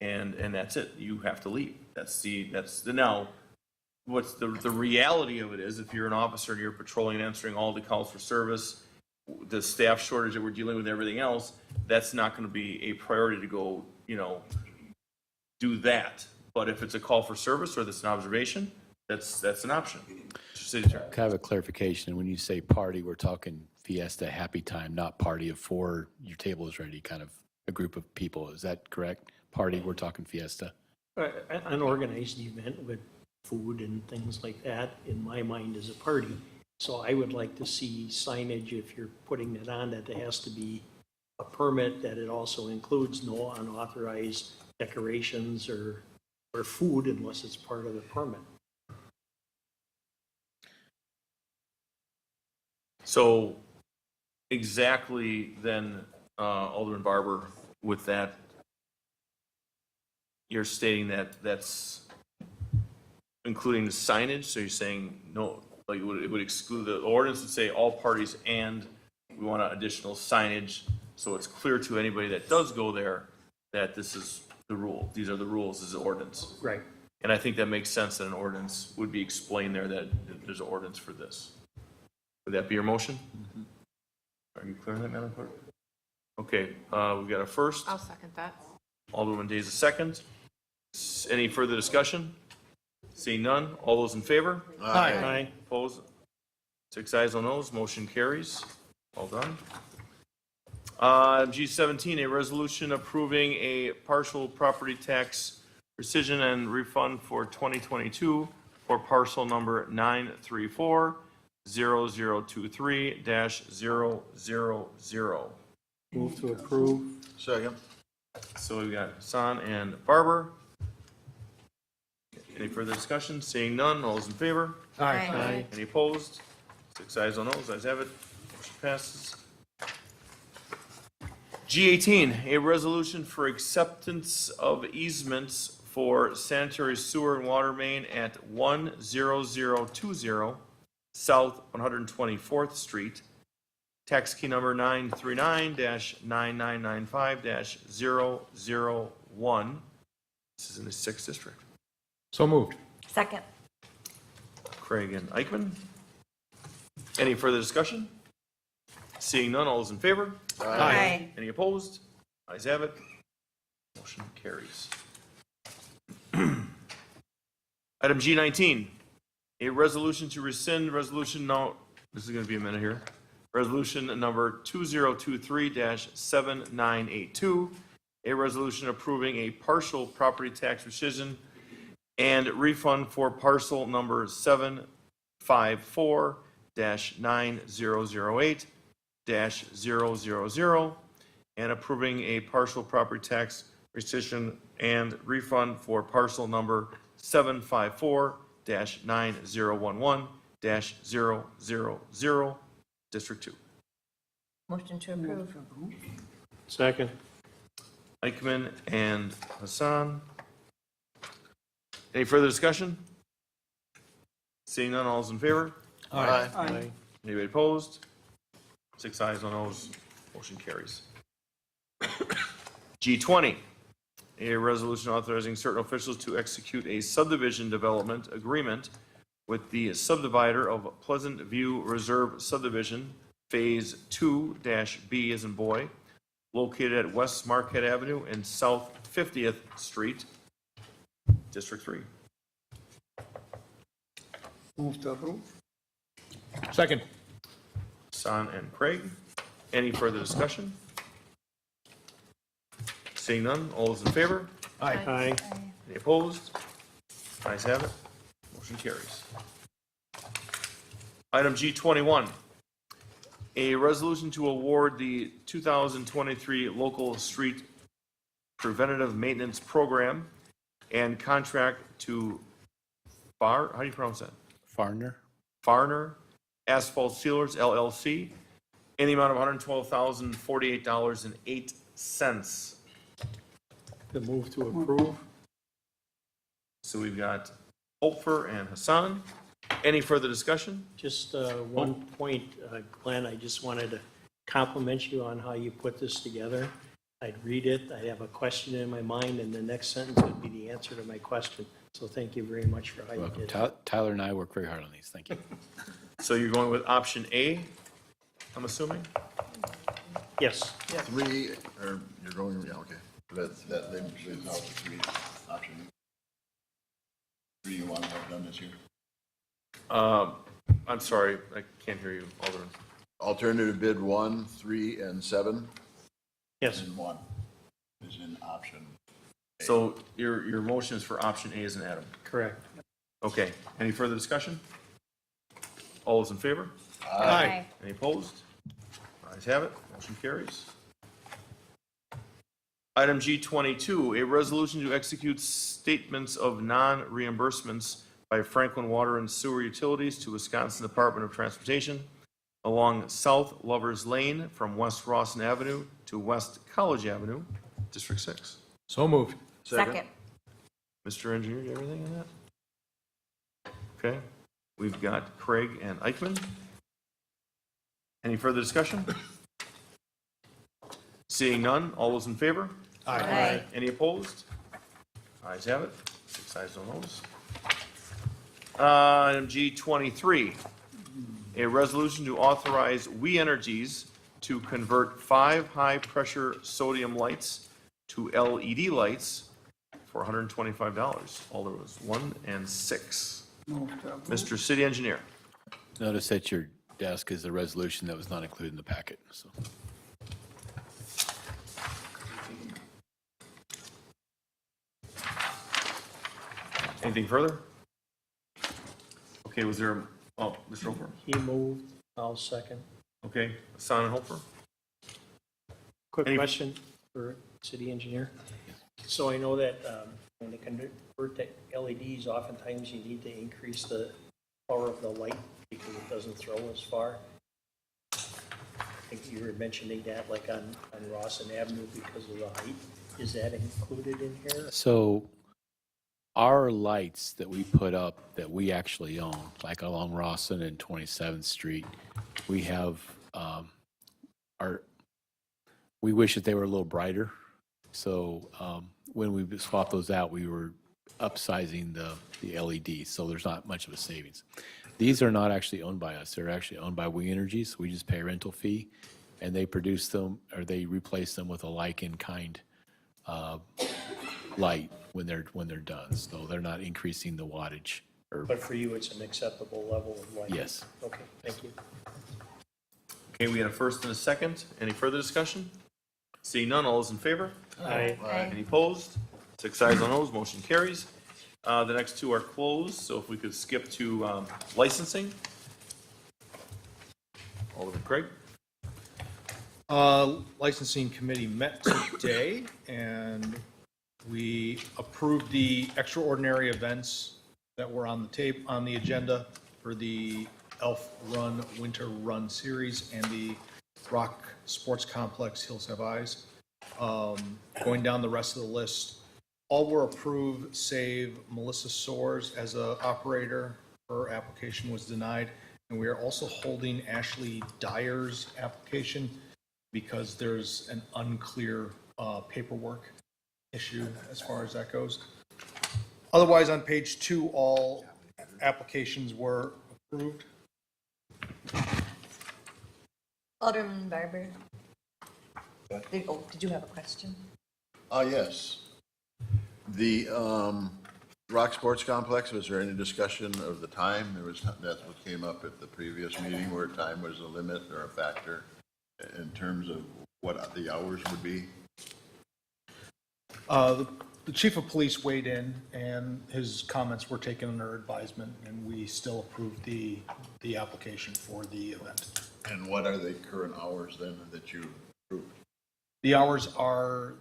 And that's it. You have to leave. That's the now. What's the reality of it is, if you're an officer and you're patrolling and answering all the calls for service, the staff shortage that we're dealing with, everything else, that's not going to be a priority to go, you know, do that. But if it's a call for service or that's an observation, that's an option. City Attorney. Kind of a clarification, when you say party, we're talking fiesta, happy time, not party of 4, your table is ready, kind of a group of people. Is that correct? Party, we're talking fiesta. An organized event with food and things like that, in my mind, is a party. So I would like to see signage, if you're putting it on, that there has to be a permit, that it also includes no unauthorized decorations or food unless it's part of the permit. So exactly then, Alderman Barber, with that, you're stating that that's including the signage, so you're saying no, like it would exclude, the ordinance would say all parties, and we want additional signage, so it's clear to anybody that does go there that this is the rule, these are the rules, this is the ordinance. Right. And I think that makes sense that an ordinance would be explained there, that there's an ordinance for this. Would that be your motion? Are you clear on that, Madam Clerk? Okay, we've got a first. I'll second that. Alderman Days a second. Any further discussion? Seeing none, all those in favor? Aye. Opposed? 6 ayes, no noes, motion carries. Well done. G17, a resolution approving a partial property tax rescission and refund for 2022 for parcel number 934-0023-000. Move to approve. Second. So we've got Hassan and Barber. Any further discussion? Seeing none, all those in favor? Aye. Any opposed? 6 ayes, no noes, ayes have it. Motion passes. G18, a resolution for acceptance of easements for sanitary sewer and water main at 10020 South 124th Street. Tax key number 939-9995-001. This is in the 6th district. So moved. Second. Craig and Eichmann. Any further discussion? Seeing none, all those in favor? Aye. Any opposed? Ayes have it. Motion carries. Item G19, a resolution to rescind resolution, no, this is going to be a minute here. Resolution number 2023-7982, a resolution approving a partial property tax rescission and refund for parcel number 754-9008-000, and approving a partial property tax rescission and refund for parcel number 754-9011-000, District 2. Motion to approve. Second. Eichmann and Hassan. Any further discussion? Seeing none, all is in favor? Aye. Anybody opposed? 6 ayes, no noes, motion carries. G20, a resolution authorizing certain officials to execute a subdivision development agreement with the subdivider of Pleasant View Reserve Subdivision, Phase 2-B as in boy, located at West Marquette Avenue and South 50th Street, District 3. Move to approve. Second. Hassan and Craig. Any further discussion? Seeing none, all those in favor? Aye. Any opposed? Ayes have it. Motion carries. Item G21, a resolution to award the 2023 Local Street Preventative Maintenance Program and contract to how do you pronounce that? Farner Asphalt Sealers LLC in the amount of $112,048.08. The move to approve. So we've got Hopfer and Hassan. Any further discussion? Just one point, Glenn, I just wanted to compliment you on how you put this together. I'd read it, I'd have a question in my mind, and the next sentence would be the answer to my question. So thank you very much for how you Welcome. did it. Tyler and I work very hard on these. Thank you. So you're going with option A, I'm assuming? Yes. Three, or you're going, yeah, okay. That leaves out the three option. Three you want to have done this year? I'm sorry, I can't hear you, Alderman. Alternative bid 1, 3, and 7? Yes. And 1 is in option. So your motion is for option A as an Adam. Correct. Okay, any further discussion? All those in favor? Aye. Any opposed? Ayes have it, motion carries. Item G22, a resolution to execute statements of non-reimbursements by Franklin Water and Sewer Utilities to Wisconsin Department of Transportation along South Lovers Lane from West Rawson Avenue to West College Avenue, District 6. So moved. Second. Mr. Engineer, do you have anything on that? Okay, we've got Craig and Eichmann. Any further discussion? Seeing none, all those in favor? Aye. Any opposed? Ayes have it. 6 ayes, no noes. Item G23, a resolution to authorize We Energies to convert 5 high-pressure sodium lights to LED lights for $125. Alders 1 and 6. Mr. City Engineer. Notice at your desk is a resolution that was not included in the packet, so. Anything further? Okay, was there, Mr. Hofer? He moved, I'll second. Okay, Hassan and Hofer? Quick Any- question for city engineer. So I know that when they convert to LEDs, oftentimes you need to increase the power of the light because it doesn't throw as far. I think you were mentioning that like on Rawson Avenue because of the height. Is that included in here? So our lights that we put up that we actually own, like along Rawson and 27th Street, we have we wish that they were a little brighter. So when we swapped those out, we were upsizing the LEDs, so there's not much of a savings. These are not actually owned by us. They're actually owned by We Energies. We just pay a rental fee, and they produce them, or they replace them with a like-in-kind light when they're done. So they're not increasing the wattage. But for you, it's an acceptable level of light? Yes. Okay, thank you. Okay, we had a first and a second. Any further discussion? Seeing none, all those in favor? Aye. Any opposed? 6 ayes on those, motion carries. The next two are closed, so if we could skip to licensing. Alderman Craig? Licensing committee met today, and we approved the extraordinary events that were on the agenda for the Elf Run Winter Run Series and the Rock Sports Complex Hills Have Eyes. Going down the rest of the list, all were approved save Melissa Soares as a operator. Her application was denied. And we are also holding Ashley Dyer's application because there's an unclear paperwork issue as far as that goes. Otherwise, on page 2, all applications were approved. Alderman Barber. Did you have a question? Yes. The Rock Sports Complex, was there any discussion of the time? That's what came up at the previous meeting, where time was a limit or a factor in terms of what the hours would be? The chief of police weighed in, and his comments were taken under advisement, and we still approved the application for the event. And what are the current hours then that you approved? The hours are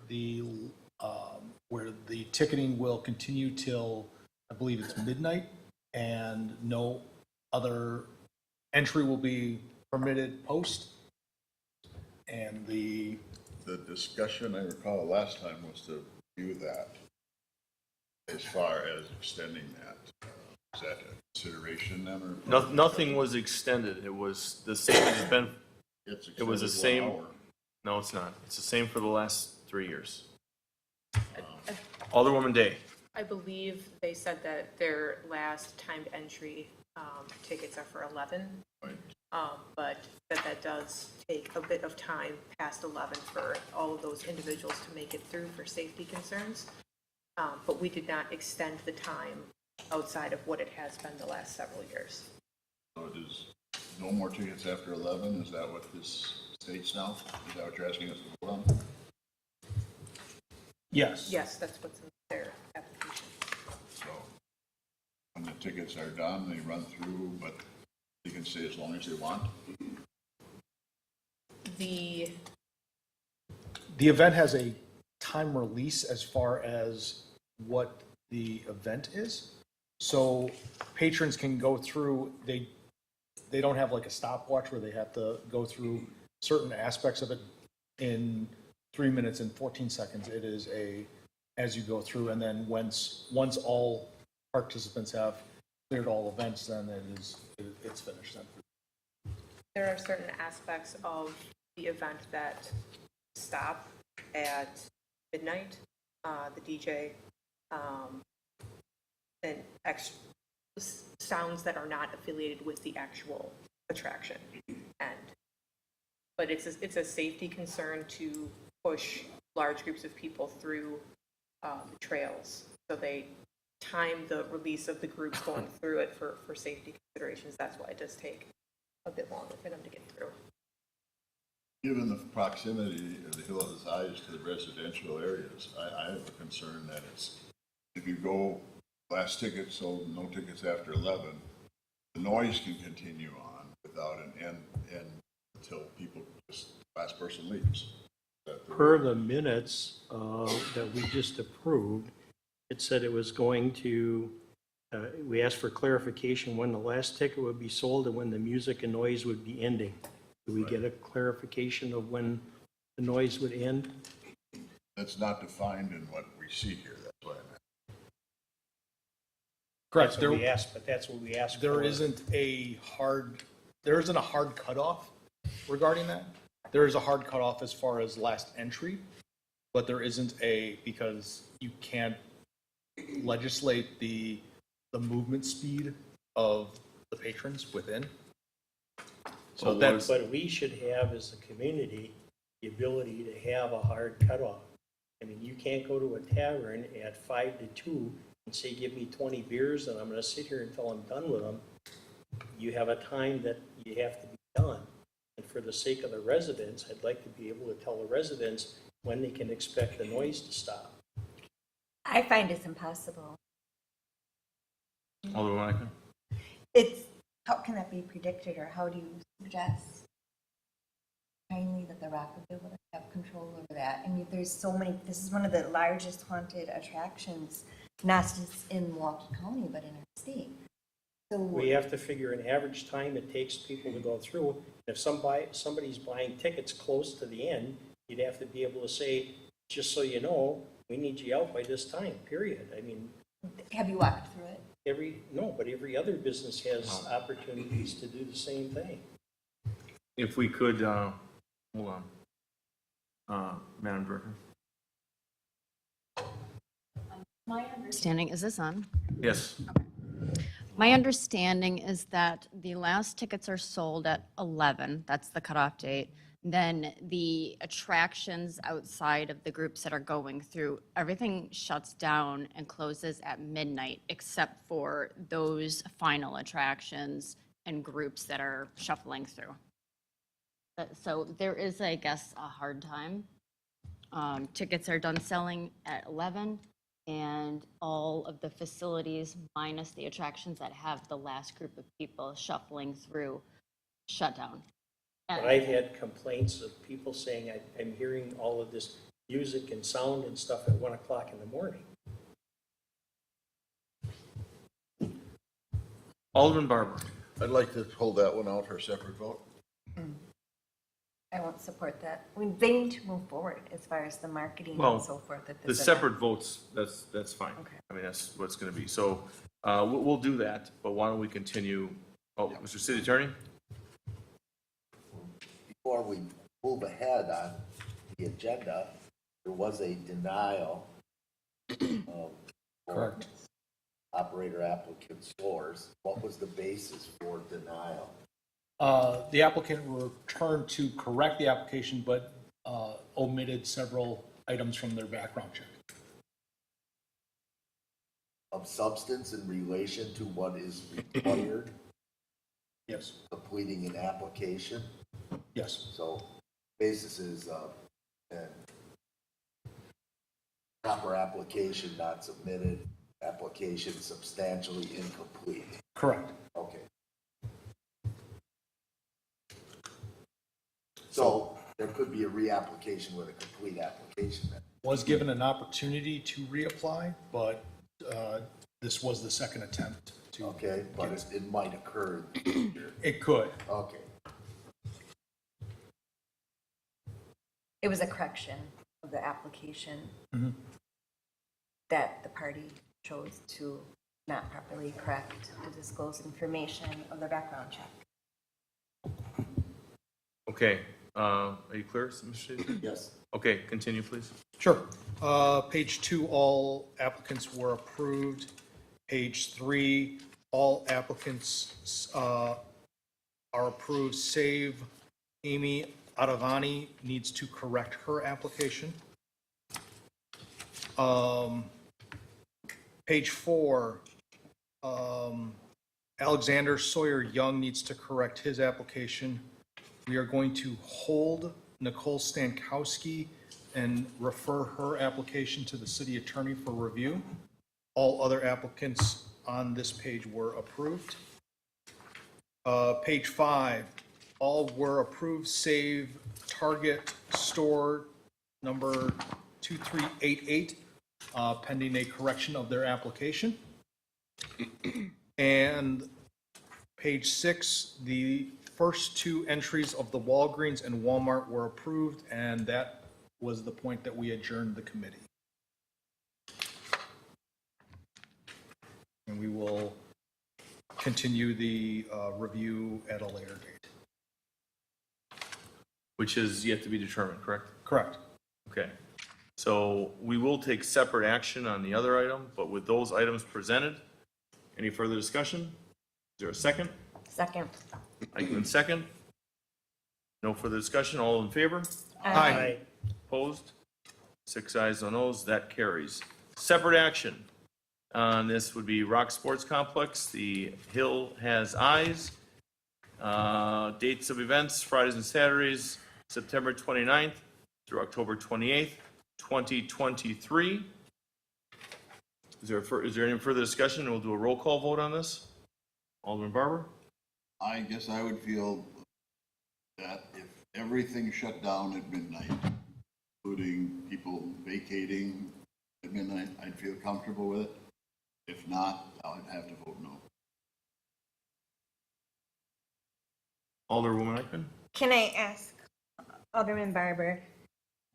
where the ticketing will continue till, I believe it's midnight, and no other entry will be permitted post. And the discussion I recall last time was to view that as far as extending that. Is that a consideration then, or? Nothing was extended. It was the same, it's been, It's it was the extended same. 1 hour. No, it's not. It's the same for the last 3 years. Alderwoman Day. I believe they said that their last timed entry tickets are for 11. Right. But that does take a bit of time past 11 for all of those individuals to make it through for safety concerns. But we did not extend the time outside of what it has been the last several years. So it is no more tickets after 11? Is that what this states now? Is that what you're asking us to vote on? yes. Yes, that's what's in their application. So when the tickets are done, they run through, but they can stay as long as they want? The event has a time release as far as what the event is. So patrons can go through, they don't have like a stopwatch where they have to go through certain aspects of it in 3 minutes and 14 seconds. It is as you go through, and then once all participants have cleared all events, then it's finished then. There are certain aspects of the event that stop at midnight. The DJ and sounds that are not affiliated with the actual attraction. But it's a safety concern to push large groups of people through the trails. So they time the release of the groups going through it for safety considerations. That's why it does take a bit longer for them to get through. Given the proximity of the Hill of the Eyes to the residential areas, I have a concern that if you go last ticket sold, no tickets after 11, the noise can continue on without an end until last person leaves. Per the minutes that we just approved, it said it was going to, we asked for clarification when the last ticket would be sold and when the music and noise would be ending. Do we get a clarification of when the noise would end? That's not defined in what we see here, that's what I meant. Correct. That's what we asked, but that's what we asked for. There isn't a hard cutoff regarding that. There is a hard cutoff as far as last entry, but there isn't because you can't legislate the movement speed of the patrons within. So that's, But we should have, as a community, the ability to have a hard cutoff. I mean, you can't go to a tavern at 5 to 2 and say, give me 20 beers, and I'm going to sit here until I'm done with them. You have a time that you have to be done. And for for the sake of the residents, I'd like to be able to tell the residents when they can expect the noise to stop. I find it's impossible. Alderman Eichman? It's, how can that be predicted, or how do you suggest kindly that the Rock would be able to have control over that? I mean, there's so many, this is one of the largest haunted attractions, not just in Milwaukee County, but in our state. So, We have to figure an average time it takes people to go through. If somebody's buying tickets close to the end, you'd have to be able to say, just so you know, we need you out by this time, period. I mean, have you walked through it? but every other business has opportunities to do the same thing. If we could, hold on. Madam Director? My understanding, is this on? Yes. My understanding is that the last tickets are sold at 11, that's the cutoff date. Then the attractions outside of the groups that are going through, everything shuts down and closes at midnight, except for those final attractions and groups that are shuffling through. So there is, I guess, a hard time. Tickets are done selling at 11. And all of the facilities, minus the attractions that have the last group of people shuffling through, shut down. But I've had complaints of people saying, I'm hearing all of this music and sound and stuff at 1 o'clock in the morning. Alderman Barber? I'd like to hold that one out for a separate vote. I won't support that. I mean, they need to move forward as far as the marketing Well, and so forth. At The this separate votes, that's fine. Okay. I mean, that's what it's going to be. So we'll do that, but why don't we continue? Oh, Mr. City Attorney? Before we move ahead on the agenda, there was a denial of Correct. operator applicant stores. What was the basis for denial? The applicant returned to correct the application, but omitted several items from their background check. Of substance in relation to what is required, Yes, completing an application? yes. So basis is proper application not submitted, application substantially incomplete. Correct. Okay. So there could be a reapplication with a complete application then. Was given an opportunity to reapply, but this was the second attempt to. Okay, but it might occur in the future. It could. Okay. It was a correction of the application Mhm. that the party chose to not properly correct to disclose information of their background check. Okay. Are you clear, Mr. City? Yes. Okay, continue, please. Sure. Page 2, all applicants were approved. Page 3, all applicants are approved, save Amy Adavani needs to correct her application. Page 4, Alexander Sawyer Young needs to correct his application. We are going to hold Nicole Stankowski and refer her application to the city attorney for review. All other applicants on this page were approved. Page 5, all were approved, save Target Store number 2388, pending a correction of their application. And page 6, the first 2 entries of the Walgreens and Walmart were approved, and that was the point that we adjourned the committee. And we will continue the review at a later date. Which is yet to be determined, correct? Correct. Okay. So we will take separate action on the other item, but with those items presented, any further discussion? Is there a second? Second. Eichmann, second. No further discussion. All in favor? Aye. Opposed? 6 ayes, no noes. That carries. Separate action on this would be Rock Sports Complex. The Hill has ayes. Dates of events, Fridays and Saturdays, September 29th through October 28th, 2023. Is there any further discussion? We'll do a roll call vote on this. Alderman Barber? I guess I would feel that if everything shut down at midnight, including people vacating at midnight, I'd feel comfortable with it. If not, I'd have to vote no. Alderwoman Eichman? Can I ask Alderman Barber,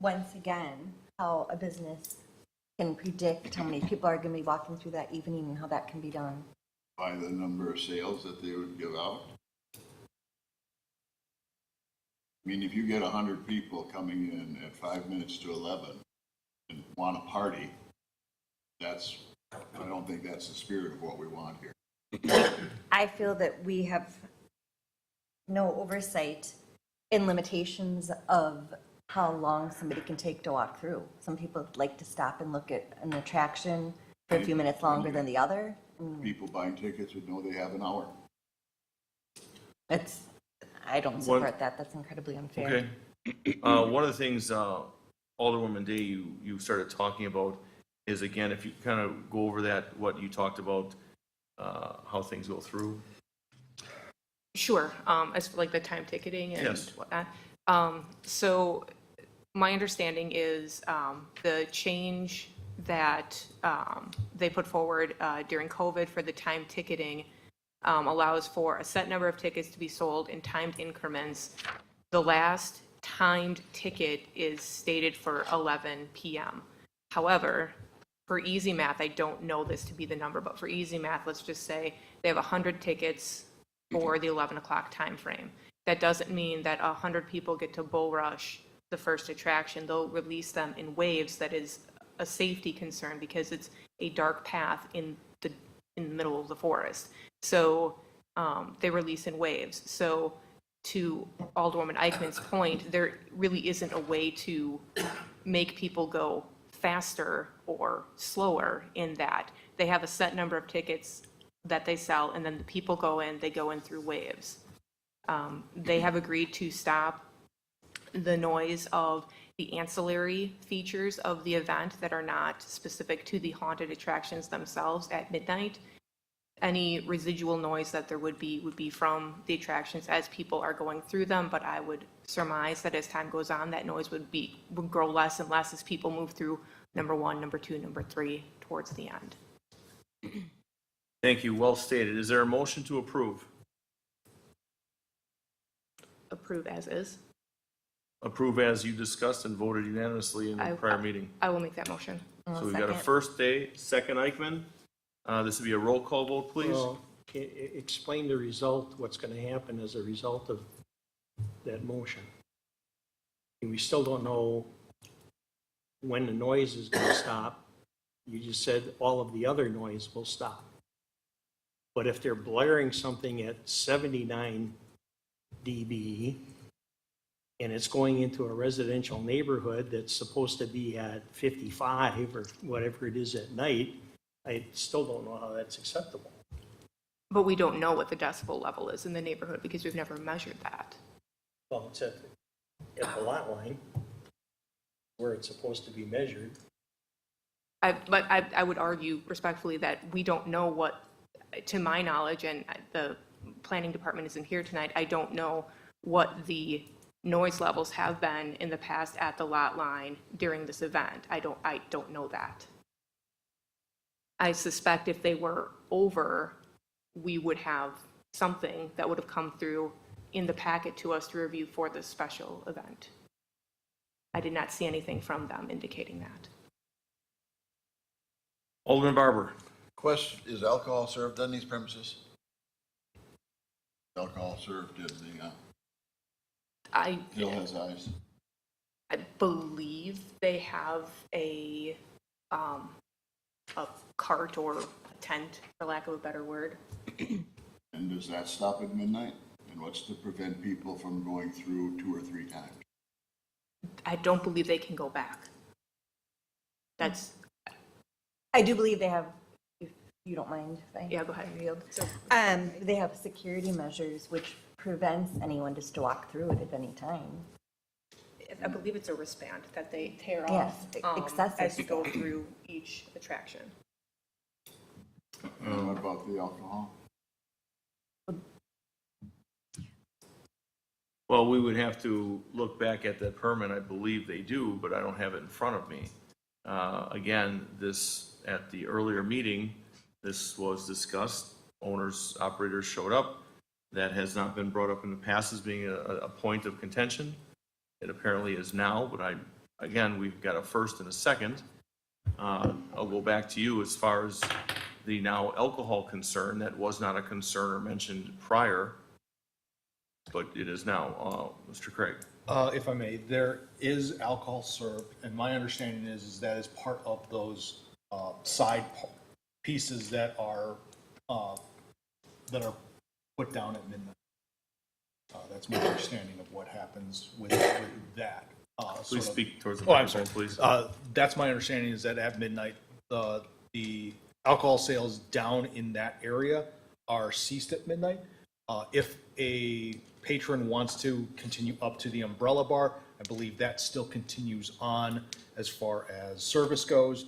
once again, how a business can predict how many people are going to be walking through that evening and how that can be done? By the number of sales that they would give out. I mean, if you get 100 people coming in at 5 minutes to 11 and want a party, I don't think that's the spirit of what we want here. I feel that we have no oversight in limitations of how long somebody can take to walk through. Some people like to stop and look at an attraction for a few minutes longer than the other. People buying tickets would know they have an hour. I don't support that. That's incredibly unfair. Okay. One of the things, Alderwoman Day, you started talking about is, again, if you kind of go over that, what you talked about, how things go through. Sure, as for like the time ticketing and Yes. whatnot. So my understanding is the change that they put forward during COVID for the time ticketing allows for a set number of tickets to be sold in timed increments. The last timed ticket is stated for 11 p.m. However, for easy math, I don't know this to be the number, but for easy math, let's just say they have 100 tickets for the 11 o'clock time frame. That doesn't mean that 100 people get to bull rush the first attraction. They'll release them in waves. That is a safety concern because it's a dark path in the middle of the forest. So they release in waves. So to Alderwoman Eichmann's point, there really isn't a way to make people go faster or slower in that. They have a set number of tickets that they sell, and then the people they go in through waves. They have agreed to stop the noise of the ancillary features of the event that are not specific to the haunted attractions themselves at midnight. Any residual noise that there would be from the attractions as people are going through them, but I would surmise that as time goes on, that noise would grow less and less as people move through number 1, number 2, number 3 towards the end. Thank you, well stated. Is there a motion to approve? Approve as is. Approve as you discussed and voted unanimously in the prior meeting. I will make that motion. So we've got a first Day, second Eichmann. This will be a roll call vote, please. Well, explain the result, what's going to happen as a result of that motion. And we still don't know when the noise is going to stop. You just said all of the other noise will stop. But if they're blaring something at 79 dB and it's going into a residential neighborhood that's supposed to be at 55 or whatever it is at night, I still don't know how that's acceptable. But we don't know what the decibel level is in the neighborhood because we've never measured that. Well, it's at the lot line where it's supposed to be measured. But I would argue respectfully that we don't know what, to my knowledge, and the planning department isn't here tonight, I don't know what the noise levels have been in the past at the lot line during this event. I don't know that. I suspect if they were over, we would have something that would have come through in the packet to us to review for this special event. I did not see anything from them indicating that. Alderman Barber. Question, is alcohol served on these premises? Alcohol served in the Hill Has Eyes? I believe they have a cart or a tent, for lack of a better word. And does that stop at midnight? And what's to prevent people from going through 2 or 3 times? I don't believe they can go back. I do believe they have, if you don't mind. Yeah, go ahead. Yield. They have security measures which prevents anyone just to walk through it at any time. I believe it's a wristband that they tear Yes, off excessive as you go stuff. through each attraction. What about the alcohol? Well, we would have to look back at that permit. I believe they do, but I don't have it in front of me. Again, this, at the earlier meeting, this was discussed. Owners, operators showed up. That has not been brought up in the past as being a point of contention. It apparently is now, but again, we've got a first and a second. I'll go back to you as far as the now alcohol concern. That was not a concern or mentioned prior, but it is now. Mr. Craig. If I may, there is alcohol served, and my understanding is that is part of those side pieces that are put down at midnight. That's my understanding of what happens with that. Please speak towards the Oh, I'm sorry. microphone, please. That's my understanding is that at midnight, the alcohol sales down in that area are ceased at midnight. If a patron wants to continue up to the umbrella bar, I believe that still continues on as far as service goes.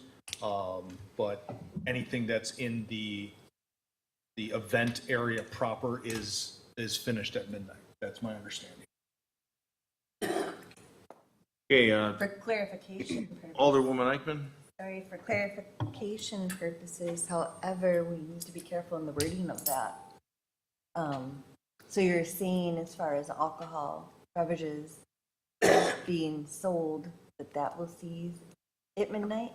But anything that's in the event area proper is finished at midnight. That's my understanding. Okay, For clarification purposes. Alderwoman Eichman. Sorry, for clarification purposes, however, we need to be careful in the wording of that. So you're saying as far as alcohol beverages being sold, that will cease at midnight?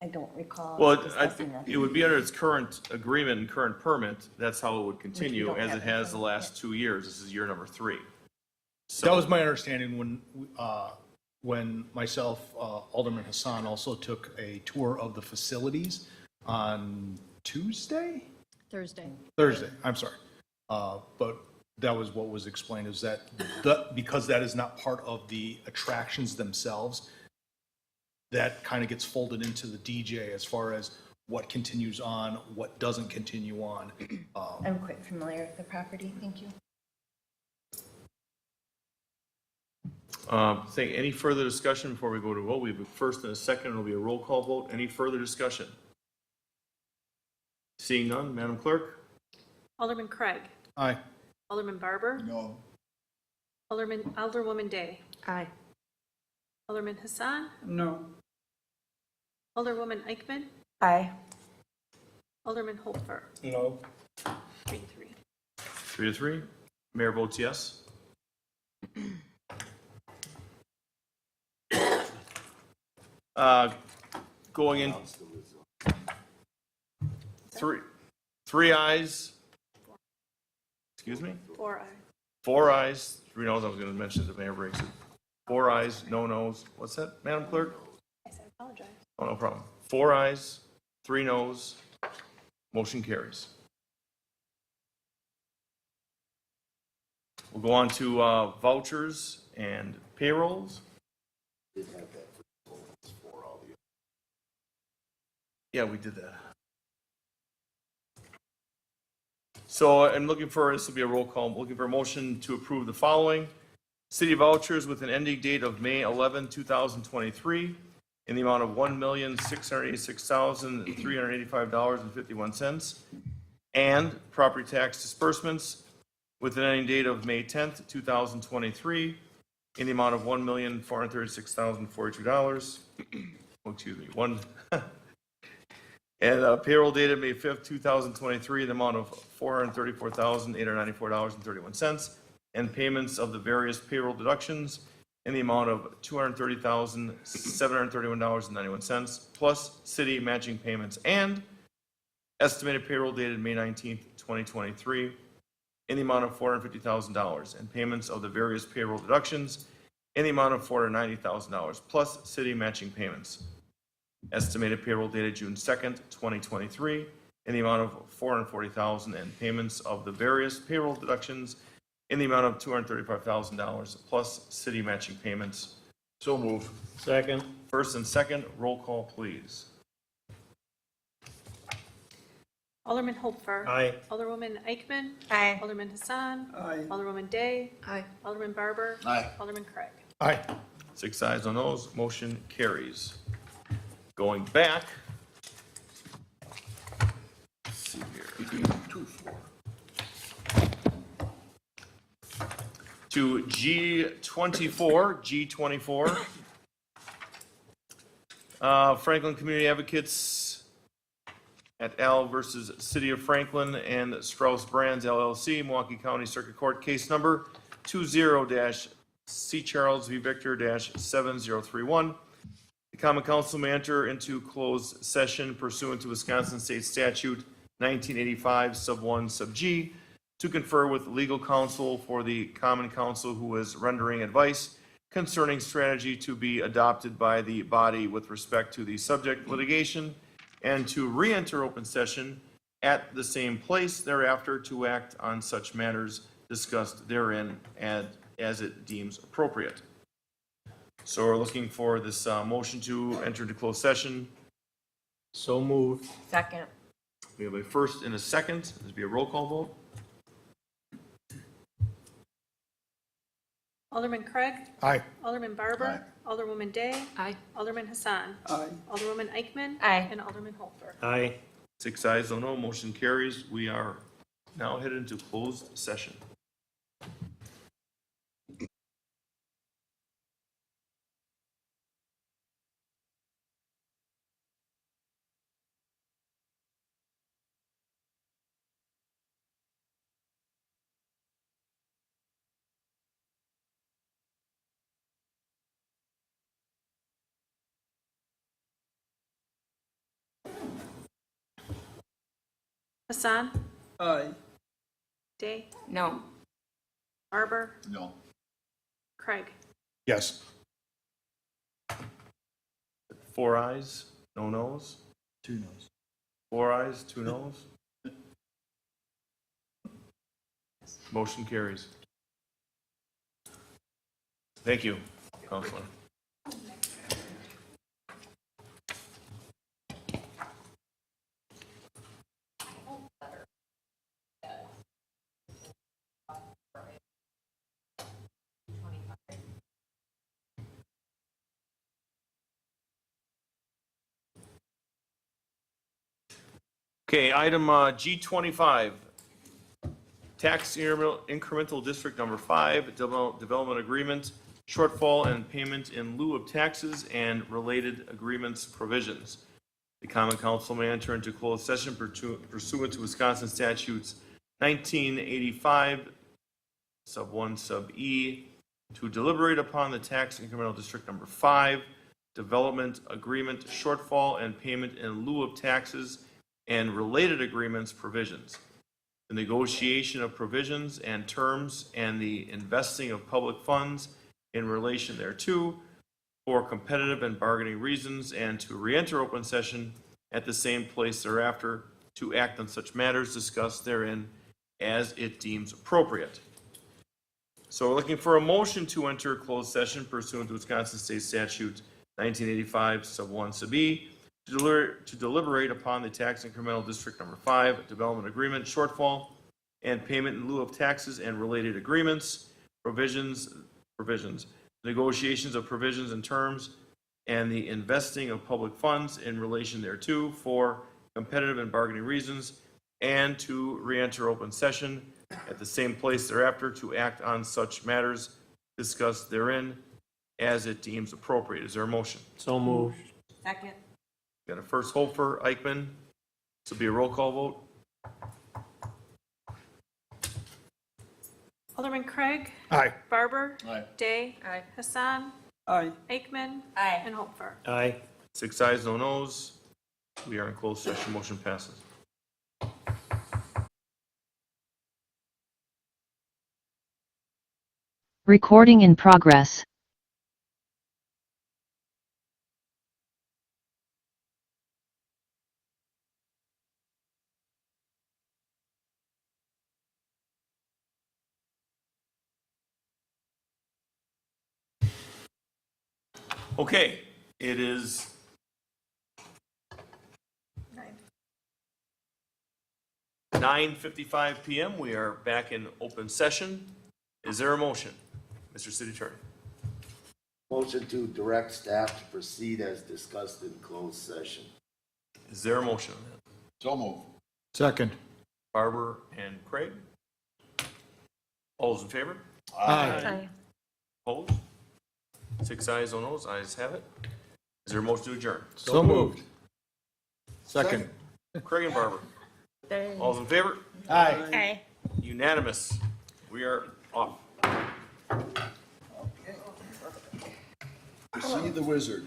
I don't recall Well, discussing that. it would be under its current agreement and current permit. That's how it would continue, don't as have it in has front the of last 2 years. This is year number 3. That was my understanding when myself, Alderman Hassan, also took a tour of the facilities on Thursday, I'm sorry. But that was what was explained, is that because that is not part of the attractions themselves, that kind of gets folded into the DJ as far as what continues on, what doesn't continue on. I'm quite familiar with the property, thank you. Any further discussion before we go to vote? We have a first and a second. It'll be a roll call vote. Any further discussion? Seeing none, Madam Clerk? Alderman Craig. Aye. Alderman Barber. No. Alderwoman Day. Aye. Alderman Hassan. No. Alderwoman Eichman. Aye. Alderman Holfer. No. 3-3. 3-3. Mayor votes yes. Going in. Three ayes. Excuse me? 4 ayes. 4 ayes, 3 noes. I was going to mention the mayor breaks it. 4 ayes, no nos. What's that, Madam Clerk? I said apologize. Oh, no problem. 4 ayes, 3 noes. Motion carries. We'll go on to vouchers and payrolls. Did have that for all the. Yeah, we did that. So I'm looking for, this will be a roll call, I'm looking for a motion to approve the following. City vouchers with an ending date of May 11, 2023, in the amount of $1,686,385.51. And property tax disbursements with an ending date of May 10th, 2023, in the amount of $1,436,042. Oh, excuse me, and payroll dated May 5th, 2023, the amount of $434,894.31, and payments of the various payroll deductions in the amount of $230,731.91, plus city matching payments, and estimated payroll dated May 19th, 2023, in the amount of $450,000, and payments of the various payroll deductions in the amount of $490,000, plus city matching payments. Estimated payroll dated June 2nd, 2023, in the amount of $440,000, and payments of the various payroll deductions in the amount of $235,000, plus city matching payments. So move. Second. First and second, roll call, please. Alderman Hopfer. Aye. Alderwoman Eichman. Aye. Alderman Hassan. Aye. Alderwoman Day. Aye. Alderman Barber. Aye. Alderman Craig. Aye. 6 ayes, no noes, motion carries. Going back. Let's see here. To G24. Franklin Community Advocates et al. Versus City of Franklin and Strauss Brands LLC, Milwaukee County Circuit Court, case number 20-C Charles v. Victor-7031. The Common Council may enter into closed session pursuant to Wisconsin State Statute 1985, sub 1, sub G, to confer with legal counsel for the Common Council who is rendering advice concerning strategy to be adopted by the body with respect to the subject litigation, and to re-enter open session at the same place thereafter to act on such matters discussed therein as it deems appropriate. So we're looking for this motion to enter into closed session. So moved. Second. We have a first and a second. This will be a roll call vote. Alderman Craig. Aye. Alderman Barber. Alderwoman Day. Aye. Alderman Hassan. Aye. Alderwoman Eichman. Aye. And Alderman Hopfer. Aye. 6 ayes, no, motion carries. We are now headed into closed session. Hassan. Aye. Day. No. Barber. No. Craig. Yes. 4 ayes, no nos. 2 noes. 4 ayes, 2 nos. Motion carries. Thank you, Counselor. Okay, item G25, tax incremental district number 5, development agreement, shortfall and payment in lieu of taxes and related agreements provisions. The Common Council may enter into closed session pursuant to Wisconsin statutes 1985, sub 1, sub E, to deliberate upon the tax incremental district number 5, development agreement, shortfall and payment in lieu of taxes and related agreements provisions, the negotiation of provisions and terms, and the investing of public funds in relation thereto for competitive and bargaining reasons, and to re-enter open session at the same place thereafter to act on such matters discussed therein as it deems appropriate. So we're looking for a motion to enter closed session pursuant to Wisconsin State Statute 1985, sub 1, sub E, to deliberate upon the tax incremental district number 5 development agreement shortfall and payment in lieu of taxes and related agreements, provisions, negotiations of provisions and terms, and the investing of public funds in relation thereto for competitive and bargaining reasons, and to re-enter open session at the same place thereafter to act on such matters discussed therein as it deems appropriate. Is there a motion? So moved. Second. Got a first Hopfer, Eichman. This will be a roll call vote. Alderman Craig. Aye. Barber. Aye. Day. Aye. Hassan. Aye. Eichman. Aye. And Hopfer. Aye. 6 ayes, no nos. We are in closed session. Motion passes. Recording in progress. Okay, it is 9:55 PM, we are back in open session. Is there a motion? Mr. City Attorney. Motion to direct staff to proceed as discussed in closed session. Is there a motion on that? So move. Second. Barber and Craig? All those in favor? Aye. Opposed? 6 ayes, no noes, ayes have it. Is there a motion to adjourn? So moved. Second. Craig and Barber? All those in favor? Aye. Unanimous. We are off. See the wizard.